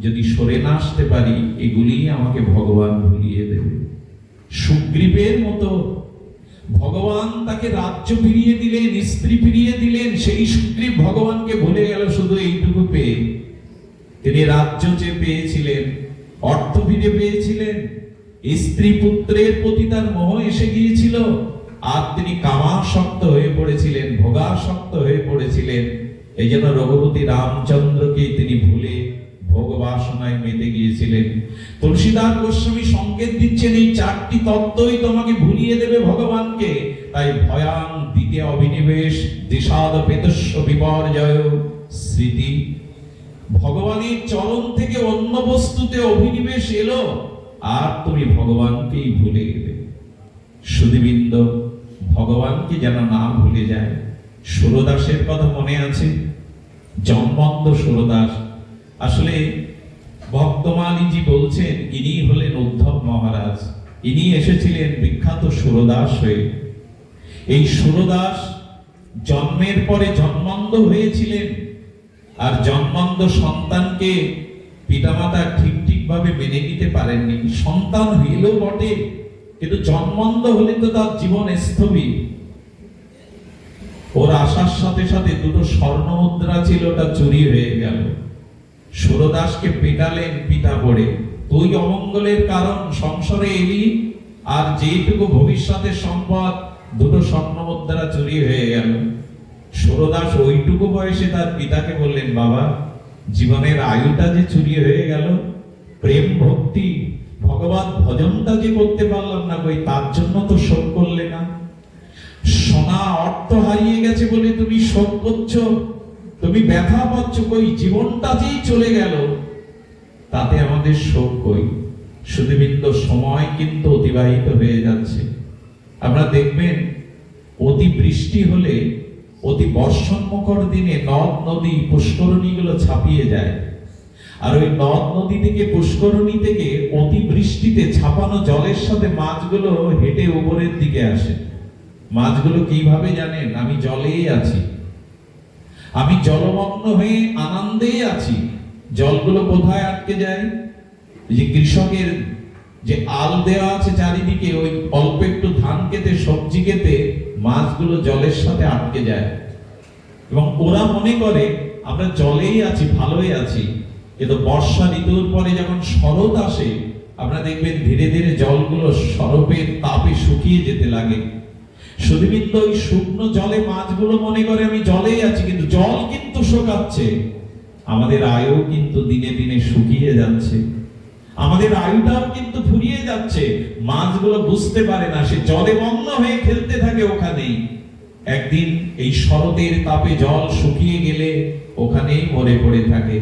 Speaker 2: যদি সরে না আসতে পারি, এগুলি আমাকে ভগবান ভুলিয়ে দেবে। সুগ্রীবের মতো ভগবান তাকে রাজ্য ফিরিয়ে দিলেন, স্ত্রী ফিরিয়ে দিলেন, সেই সুগ্রীব ভগবানকে ভুলে গেল শুধু এইটুকু পেয়ে। তিনি রাজ্য যে পেয়েছিলেন, অর্থ ফিরে পেয়েছিলেন, স্ত্রী পুত্রের প্রতি তার মোহ এসে গিয়েছিল, আর তিনি কামাসক্ত হয়ে পড়েছিলেন, ভোগাসক্ত হয়ে পড়েছিলেন। এই জন্য রঘুপতি রামচন্দ্রকে তিনি ভুলে ভোগ বাসনায় মেতে গিয়েছিলেন। তুলসীদাস গোস্বামী সংকেত দিচ্ছেন এই চারটি তত্ত্বই তোমাকে ভুলিয়ে দেবে ভগবানকে। তাই ভয়াং দিতে অভিনিবেশ দিশাদ পেতস্য বিপর্যয় স্মৃতি। ভগবানের চরণ থেকে অন্য বস্তুতে অভিনিবেশ এলো, আর তুমি ভগবানকেই ভুলে গেলে। সুধীবৃন্দ, ভগবানকে যেন না ভুলে যায়। সুরদাসের কথা মনে আছে? জন্মন্ধ সুরদাস। আসলে ভক্তমালীজি বলছেন, ইনি হলেন উদ্ধব মহারাজ। ইনি এসেছিলেন বিখ্যাত সুরদাস হয়ে। এই সুরদাস জন্মের পরে জন্মান্ধ হয়েছিলেন, আর জন্মান্ধ সন্তানকে পিতামাতা ঠিক ভাবে মেনে নিতে পারেননি। সন্তান হইল বটে, কিন্তু জন্মান্ধ হলে তো তার জীবন স্থবির। ওর আসার সাথে সাথে দুটো স্বর্ণ মুদ্রা ছিল, ওটা চুরি হয়ে গেল। সুরদাসকে পেটালেন পিতা বলে, তুই অমঙ্গলের কারণ, সংসারে এলি, আর যেটুকু ভবিষ্যতের সম্পদ, দুটো স্বর্ণ মুদ্রা চুরি হয়ে গেল। সুরদাস ওইটুকু বয়সে তার পিতাকে বললেন, বাবা, জীবনের আয়ুটা যে চুরি হয়ে গেল, প্রেম ভক্তি ভগবত ভজনটা যে করতে পারলাম না, কই তার জন্য তো শোক করলে না? সোনা অর্থ হারিয়ে গেছে বলে তুমি শোক করছো, তুমি ব্যথা পাচ্ছ, কই জীবনটা যেই চলে গেল, তাতে আমাদের শোক কই? সুধীবৃন্দ, সময় কিন্তু অতিবাহিত হয়ে যাচ্ছে। আপনারা দেখবেন, অতি বৃষ্টি হলে, অতি বর্ষণমুখর দিনে নদ নদী পুষ্করণীগুলো ছাপিয়ে যায়। আর ওই নদ নদী থেকে, পুষ্করণী থেকে অতি বৃষ্টিতে ছাপানো জলের সাথে মাছগুলো হেঁটে উপরের দিকে আসে। মাছগুলো কিভাবে জানেন? আমি জলেই আছি, আমি জলমগ্ন হয়ে আনন্দেই আছি। জলগুলো কোথায় আটকে যায়? যে কৃষকের যে আল দেওয়া আছে চারিদিকে, ওই অল্প একটু ধান খেতে, সবজি খেতে, মাছগুলো জলের সাথে আটকে যায়। এবং ওরা মনে করে আমরা জলেই আছি, ভালোই আছি। কিন্তু বর্ষা ঋতুর পরে যখন শরৎ আসে, আপনারা দেখবেন ধীরে ধীরে জলগুলো শরতের তাপে শুকিয়ে যেতে লাগে। সুধীবৃন্দ, ওই শুকনো জলে মাছগুলো মনে করে আমি জলেই আছি, কিন্তু জল কিন্তু শুকাচ্ছে। আমাদের আয়ু কিন্তু দিনে দিনে শুকিয়ে যাচ্ছে, আমাদের আয়ুটাও কিন্তু ফুরিয়ে যাচ্ছে। মাছগুলো বুঝতে পারে না, সে জলে মগ্ন হয়ে খেলতে থাকে ওখানেই। একদিন এই শরতের তাপে জল শুকিয়ে গেলে ওখানেই মরে পড়ে থাকে।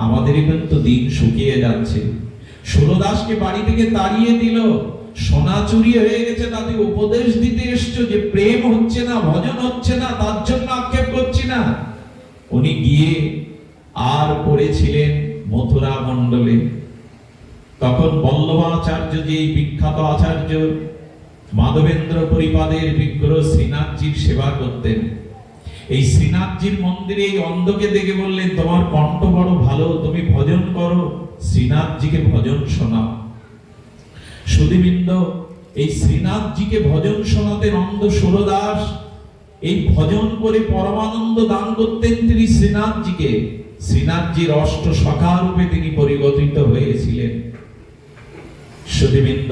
Speaker 2: আমাদেরই কিন্তু দিন শুকিয়ে যাচ্ছে। সুরদাসকে বাড়ি থেকে তাড়িয়ে দিল, সোনা চুরি হয়ে গেছে, তাতে উপদেশ দিতে এসছো যে প্রেম হচ্ছে না, ভজন হচ্ছে না, তার জন্য আক্ষেপ করছি না। উনি গিয়ে আর পড়েছিলেন মথুরা মণ্ডলে। তখন বল্লভাচার্য, যে বিখ্যাত আচার্য, মাধবেন্দ্র পরিপাদের বিগ্রহ শ্রীনাথজির সেবা করতেন। এই শ্রীনাথজির মন্দিরে এই অন্ধকে দেখে বললেন, তোমার কণ্ঠ বড় ভালো, তুমি ভজন করো, শ্রীনাথজিকে ভজন শোনাও। সুধীবৃন্দ, এই শ্রীনাথজিকে ভজন শোনাতেন অন্ধ সুরদাস। এই ভজন করে পরমানন্দ দান করতেন তিনি শ্রীনাথজিকে। শ্রীনাথজির অষ্ট সখা রূপে তিনি পরিবর্তিত হয়েছিলেন। সুধীবৃন্দ,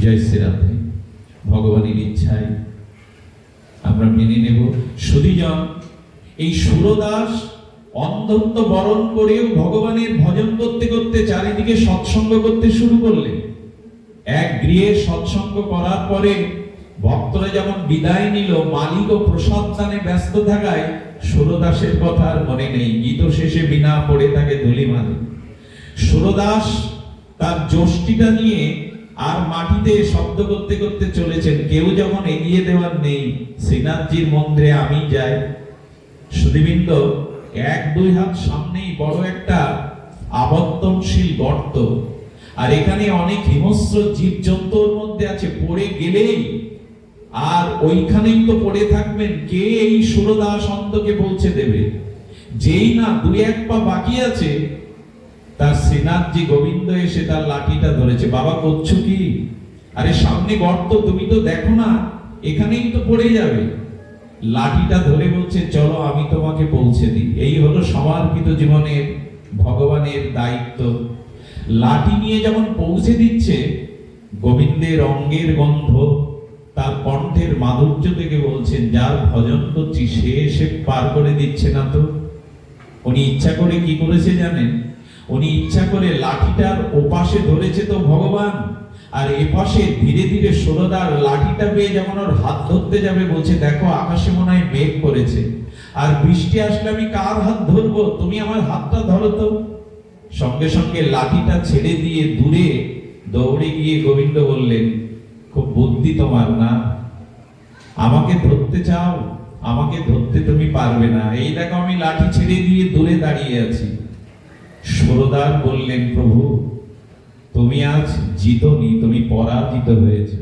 Speaker 2: জয় শ্রীরাধে। ভগবানের ইচ্ছায় আমরা মেনে নেব। সুধীজন, এই সুরদাস অন্ধত্ব বরণ করেও ভগবানের ভজন করতে করতে চারিদিকে সৎসঙ্গ করতে শুরু করলেন। এক গৃহে সৎসঙ্গ করার পরে ভক্তরা যেমন বিদায় নিল, মালিক ও প্রসাদ দানে ব্যস্ত থাকায় সুরদাসের কথা আর মনে নেই। গীত শেষে বিনা পড়ে থাকে ধুলি মাঝে। সুরদাস তার যষ্টিটা নিয়ে আর মাটিতে শব্দ করতে করতে চলেছেন। কেউ যখন এগিয়ে দেওয়ার নেই, শ্রীনাথজির মন্দিরে আমি যাই। সুধীবৃন্দ, 1-2 হাত সামনেই বড় একটা আবর্তনশীল গর্ত, আর এখানে অনেক হিংস্র জীবজন্তুর মধ্যে আছে। পড়ে গেলেই আর ওইখানেই তো পড়ে থাকবেন, কে এই সুরদাস অন্ধকে পৌঁছে দেবে? যেই না 2-1 পা বাকি আছে, তার শ্রীনাথজি গোবিন্দ এসে তার লাঠিটা ধরেছে। বাবা করছো কি? আরে সামনে গর্ত, তুমি তো দেখো না, এখানেই তো পড়ে যাবে। লাঠিটা ধরে বলছে, চলো আমি তোমাকে পৌঁছে দিই। এই হলো সমর্পিত জীবনের ভগবানের দায়িত্ব। লাঠি নিয়ে যখন পৌঁছে দিচ্ছে, গোবিন্দের অঙ্গের গন্ধ, তার কণ্ঠের মাধুর্য থেকে বলছেন, যার ভজন করছি সে এসে পার করে দিচ্ছে না তো। উনি ইচ্ছা করে কি করেছে জানেন? উনি ইচ্ছা করে লাঠিটার ওপাশে ধরেছে তো ভগবান, আর এপাশে ধীরে ধীরে সুরদার লাঠিটা পেয়ে যেমন ওর হাত ধরতে যাবে, বলছে দেখো আকাশে মনে হয় মেঘ করেছে, আর বৃষ্টি আসলে আমি কার হাত ধরবো, তুমি আমার হাতটা ধরো তো। সঙ্গে সঙ্গে লাঠিটা ছেড়ে দিয়ে দূরে দৌড়ে গিয়ে গোবিন্দ বললেন, খুব বুদ্ধি তোমার না, আমাকে ধরতে চাও, আমাকে ধরতে তুমি পারবে না। এই দেখো আমি লাঠি ছেড়ে দিয়ে দূরে দাঁড়িয়ে আছি। সুরদার বললেন, প্রভু তুমি আজ জিতনি, তুমি পরাজিত হয়েছে।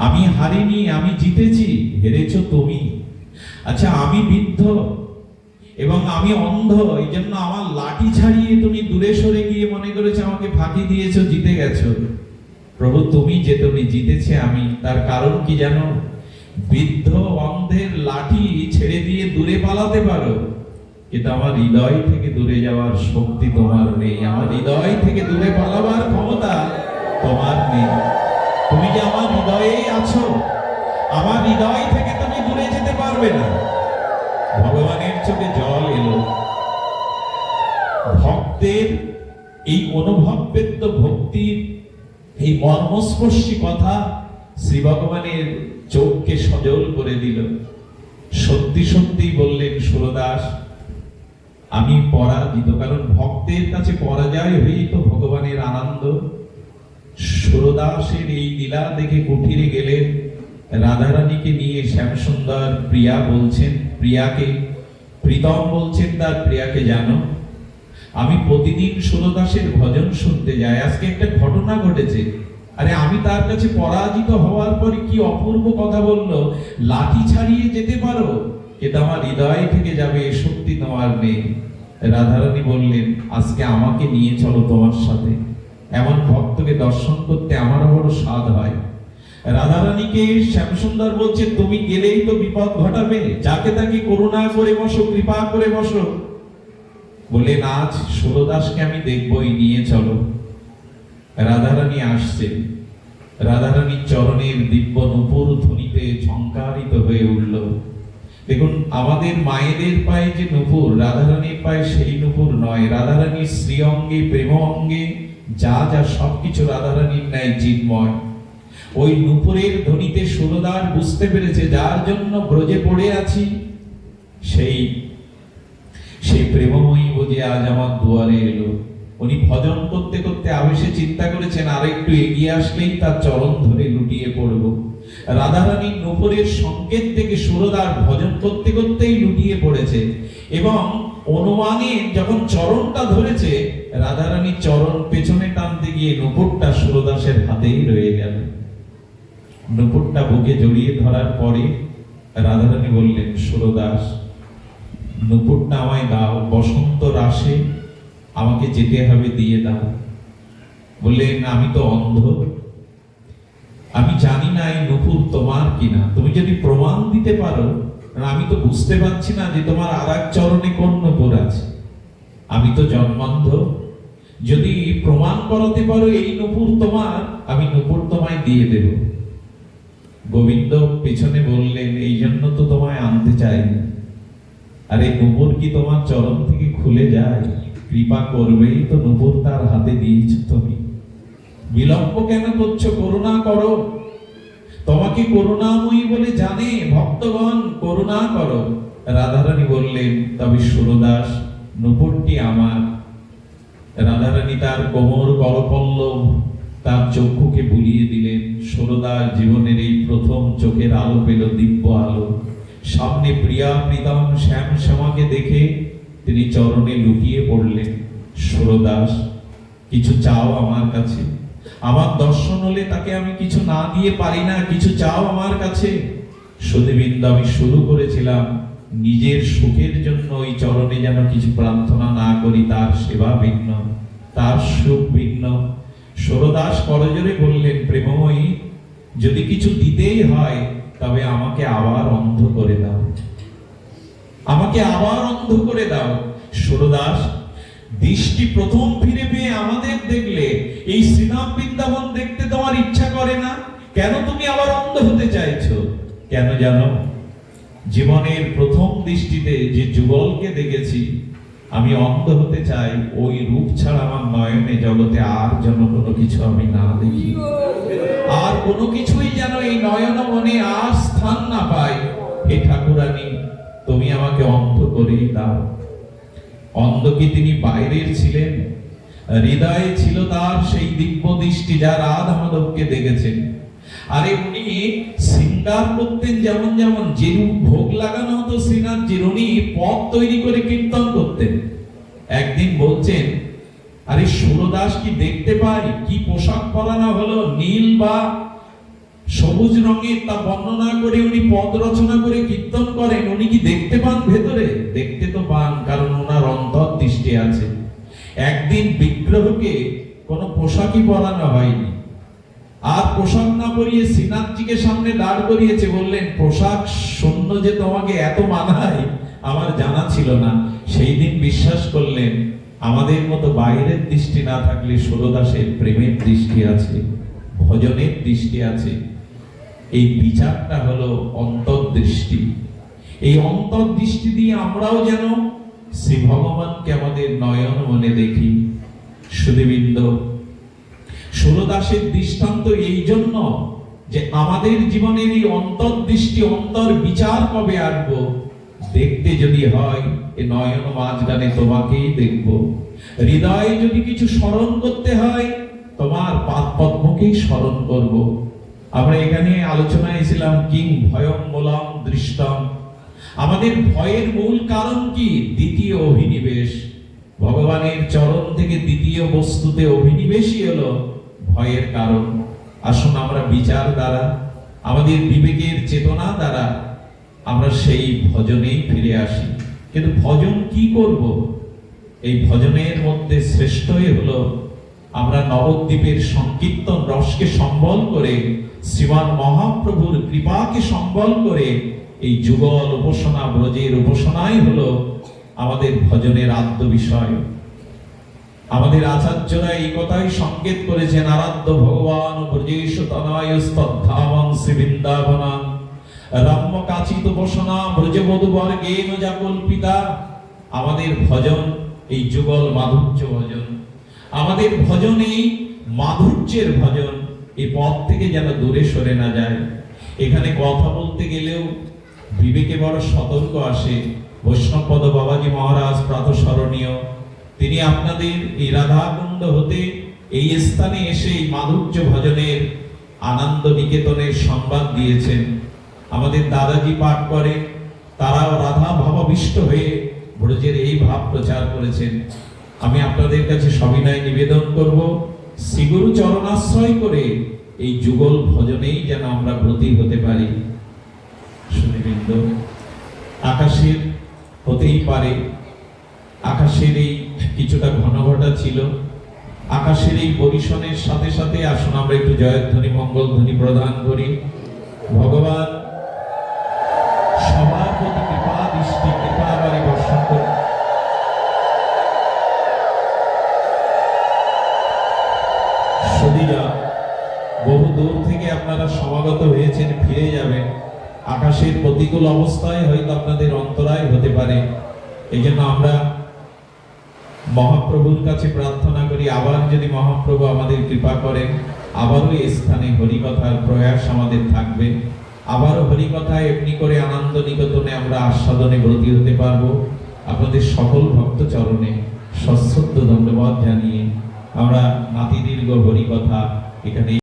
Speaker 2: আমি হারিনি, আমি জিতেছি, হেরেছো তুমি। আচ্ছা আমি বৃদ্ধ এবং আমি অন্ধ, এই জন্য আমার লাঠি ছাড়িয়ে তুমি দূরে সরে গিয়ে মনে করেছো আমাকে ফাঁকি দিয়েছো, জিতে গেছো। প্রভু তুমি জেতনি, জিতেছে আমি। তার কারণ কি জানো? বৃদ্ধ অন্ধের লাঠি ছেড়ে দিয়ে দূরে পালাতে পারো, কিন্তু আমার হৃদয় থেকে দূরে যাওয়ার শক্তি তোমার নেই। আমার হৃদয় থেকে দূরে পালাবার ক্ষমতা তোমার নেই। তুমি যে আমার হৃদয়েই আছো, আমার হৃদয় থেকে তুমি দূরে যেতে পারবে না। ভগবানের চোখে জল এলো। ভক্তের এই অনুভববেদ্য ভক্তির এই মর্মস্পর্শী কথা শ্রী ভগবানের চোখকে সজল করে দিল। সত্যি সত্যি বললেন, সুরদাস আমি পরাজিত। কারণ ভক্তের কাছে পরাজয় হয়েই তো ভগবানের আনন্দ। সুরদাসের এই লীলা দেখে কুঠিরে গেলেন, রাধারানীকে নিয়ে শ্যামসুন্দর প্রিয়া বলছেন, প্রিয়াকে প্রীতম বলছেন তার প্রিয়াকে, জানো আমি প্রতিদিন সুরদাসের ভজন শুনতে যাই, আজকে একটা ঘটনা ঘটেছে। আরে আমি তার কাছে পরাজিত হওয়ার পরে কি অপূর্ব কথা বললো, লাঠি ছাড়িয়ে যেতে পারো, কিন্তু আমার হৃদয় থেকে যাবে এ শক্তি তোমার নেই। রাধারানী বললেন, আজকে আমাকে নিয়ে চলো তোমার সাথে, এমন ভক্তকে দর্শন করতে আমারও বড় স্বাদ হয়। রাধারানীকে শ্যামসুন্দর বলছে, তুমি গেলেই তো বিপদ ঘটাবে, যাকে তাকে করুণা করে বসো, কৃপা করে বসো। বলে না, আজ সুরদাসকে আমি দেখবই, নিয়ে চলো। রাধারানী আসছেন। রাধারানীর চরণের দিব্য নূপুর ধ্বনিতে ঝংকারিত হয়ে উঠল। দেখুন আমাদের মায়েদের পায়ে যে নূপুর, রাধারানীর পায়ে সেই নূপুর নয়। রাধারানীর শ্রী অঙ্গে, প্রেম অঙ্গে যা যা সবকিছু রাধারানীর ন্যায় চিন্ময়। ওই নূপুরের ধ্বনিতে সুরদার বুঝতে পেরেছে, যার জন্য ব্রজে পড়ে আছি সেই প্রেমময়ী বুঝে আজ আমার দুয়ারে এলো। উনি ভজন করতে করতে আবেশে চিন্তা করেছেন, আর একটু এগিয়ে আসলেই তার চরণ ধরে লুটিয়ে পড়ব। রাধারানীর নূপুরের সংকেত থেকে সুরদার ভজন করতে করতেই লুটিয়ে পড়েছে, এবং অনুমানে যখন চরণটা ধরেছে, রাধারানীর চরণ পেছনে টানতে গিয়ে নূপুরটা সুরদাসের হাতেই রয়ে গেল। নূপুরটা বুকে জড়িয়ে ধরার পরে রাধারানী বললেন, সুরদাস নূপুরটা আমায় দাও, বসন্ত রাসে আমাকে যেতে হবে, দিয়ে দাও। বললেন, আমি তো অন্ধ, আমি জানি না এই নূপুর তোমার কিনা, তুমি যদি প্রমাণ দিতে পারো, আমি তো বুঝতে পারছি না যে তোমার আর এক চরণে কোন নূপুর আছে। আমি তো জন্মান্ধ, যদি প্রমাণ করাতে পারো এই নূপুর তোমার, আমি নূপুর তোমায় দিয়ে দেব। গোবিন্দ পেছনে বললেন, এই জন্য তো তোমায় আনতে চাইনি। আর এই নূপুর কি তোমার চরণ থেকে খুলে যায়? কৃপা করবেই তো নূপুর তার হাতে দিয়েছ তুমি। বিলম্ব কেন করছো? করুণা করো। তোমাকে করুণাময়ী বলে জানে ভক্তগণ, করুণা করো। রাধারানী বললেন, তবে সুরদাস, নূপুরটি আমার। রাধারানী তার কোমর করপল্লব, তার চক্ষুকে বুলিয়ে দিলেন। সুরদাস জীবনের এই প্রথম চোখের আলো পেল, দিব্য আলো। সামনে প্রিয়া প্রীতম শ্যাম শ্যামাকে দেখে তিনি চরণে লুটিয়ে পড়লেন। সুরদাস, কিছু চাও আমার কাছে? আমার দর্শন হলে তাকে আমি কিছু না দিয়ে পারি না, কিছু চাও আমার কাছে? সুধীবৃন্দ, আমি শুরু করেছিলাম নিজের সুখের জন্য ওই চরণে যেন কিছু প্রার্থনা না করি, তার সেবা ভিন্ন, তার সুখ ভিন্ন। সুরদাস করজোরে বললেন, প্রেমময়ী, যদি কিছু দিতেই হয় তবে আমাকে আবার অন্ধ করে দাও, আমাকে আবার অন্ধ করে দাও। সুরদাস, দৃষ্টি প্রথম ফিরে পেয়ে আমাদের দেখলে এই শ্রীনাথ বৃন্দাবন দেখতে তোমার ইচ্ছা করে না? কেন তুমি আবার অন্ধ হতে চাইছো? কেন জানো? জীবনের প্রথম দৃষ্টিতে যে যুগলকে দেখেছি, আমি অন্ধ হতে চাই ওই রূপ ছাড়া আমার নয়নে জগতে আর যেন কোনো কিছু আমি না দেখি, আর কোনো কিছুই যেন এই নয়ন মনে আর স্থান না পায়। হে ঠাকুরানী, তুমি আমাকে অন্ধ করেই দাও। অন্ধ কি তিনি বাইরের ছিলেন? হৃদয়ে ছিল তার সেই দিব্য দৃষ্টি, যা রাধা মাধবকে দেখেছেন। আরে উনি শৃঙ্গার করতেন, যেমন যেমন যেরূপ ভোগ লাগানো হতো শ্রীনাথজির, উনি পথ তৈরি করে কীর্তন করতেন। একদিন বলছেন, আরে সুরদাস কি দেখতে পাই, কি পোশাক পরানো হলো, নীল বা সবুজ রঙের, তা বর্ণনা করে উনি পদ রচনা করে কীর্তন করেন। উনি কি দেখতে পান ভেতরে? দেখতে তো পান, কারণ ওনার অন্তর দৃষ্টি আছে। একদিন বিগ্রহকে কোনো পোশাকই পরানো হয়নি, আর পোশাক না পরিয়ে শ্রীনাথজিকে সামনে দাঁড় করিয়েছে। বললেন, পোশাক শূন্য যে তোমাকে এত মানায় আমার জানা ছিল না। সেই দিন বিশ্বাস করলেন, আমাদের মতো বাইরের দৃষ্টি না থাকলে সুরদাসের প্রেমের দৃষ্টি আছে, ভজনের দৃষ্টি আছে। এই বিচারটা হলো অন্তর্দৃষ্টি। এই অন্তর্দৃষ্টি দিয়ে আমরাও যেন শ্রী ভগবানকে আমাদের নয়ন মনে দেখি। সুধীবৃন্দ, সুরদাসের দৃষ্টান্ত এই জন্য যে আমাদের জীবনের এই অন্তর্দৃষ্টি, অন্তর বিচার কবে আসবো? দেখতে যদি হয় এ নয়ন মাঝখানে তোমাকেই দেখব। হৃদয়ে যদি কিছু স্মরণ করতে হয়, তোমার পাদ পদ্মকেই স্মরণ করব। আমরা এখানে আলোচনায় এসেছিলাম, কিং ভয়ং মূলং দৃষ্টম। আমাদের ভয়ের মূল কারণ কি? দ্বিতীয় অভিনিবেশ। ভগবানের চরণ থেকে দ্বিতীয় বস্তুতে অভিনিবেশই হলো ভয়ের কারণ। আসুন আমরা বিচার দ্বারা, আমাদের বিবেকের চেতনা দ্বারা আমরা সেই ভজনেই ফিরে আসি। কিন্তু ভজন কি করব? এই ভজনের মধ্যে শ্রেষ্ঠই হলো আমরা নবদ্বীপের সংকীর্তন রসকে সম্বল করে, শ্রীমান মহাপ্রভুর কৃপাকে সম্বল করে এই যুগল উপাসনা, ব্রজের উপাসনাই হলো আমাদের ভজনের আদ্য বিষয়। আমাদের আচার্যরা এই কথাই সংকেত করেছেন, আরাধ্য ভগবান ব্রজেশ তনয়স্তদ্ধামং শ্রী বৃন্দাবনাং রম্য কাচিত উপাসনা ব্রজবধূ বর্গেন যা কল্পিতা। আমাদের ভজন এই যুগল মাধুর্য ভজন, আমাদের ভজন এই মাধুর্যের ভজন। এই পথ থেকে যেন দূরে সরে না যায়। এখানে কথা বলতে গেলেও বিবেকে বড় সতর্ক আসে। বৈষ্ণবপদ বাবাজি মহারাজ প্রাতঃস্মরণীয়, তিনি আপনাদের এই রাধাকুণ্ড হতে এই স্থানে এসে এই মাধুর্য ভজনের আনন্দ নিকেতনের সংবাদ দিয়েছেন। আমাদের দাদাজি পাঠ করে, তারাও রাধা ভাবাবিষ্ট হয়ে ব্রজের এই ভাব প্রচার করেছেন। আমি আপনাদের কাছে সবিনয় নিবেদন করব, শ্রীগুরু চরণাশ্রয় করে এই যুগল ভজনেই যেন আমরা ব্রতী হতে পারি। শুনিবৃন্দ, আকাশের হতেই পারে, আকাশের এই কিছুটা ঘনঘটা ছিল, আকাশের এই পরিশনের সাথে সাথে আসুন আমরা একটু জয়ধ্বনি মঙ্গল ধ্বনি প্রদান করি। ভগবান সবার প্রতি কৃপা দৃষ্টি, কৃপা বাড়ি বর্ষণ করি। সদীরা বহু দূর থেকে আপনারা সমাগত হয়েছেন, ফিরে যাবেন। আকাশের প্রতিকূল অবস্থায় হয়তো আপনাদের অন্তরায় হতে পারে। এই জন্য আমরা মহাপ্রভুর কাছে প্রার্থনা করি আবার যদি মহাপ্রভু আমাদের কৃপা করেন আবারও এই স্থানে হরিকথার প্রয়াস আমাদের থাকবে, আবারও হরিকথায় এমনি করে আনন্দ নিকেতনে আমরা আস্বাদনে ব্রতী হতে পারবো। আপনাদের সকল ভক্ত চরণে সশ্রদ্ধ ধন্যবাদ জানিয়ে আমরা নাতি দীর্ঘ হরিকথা এখানে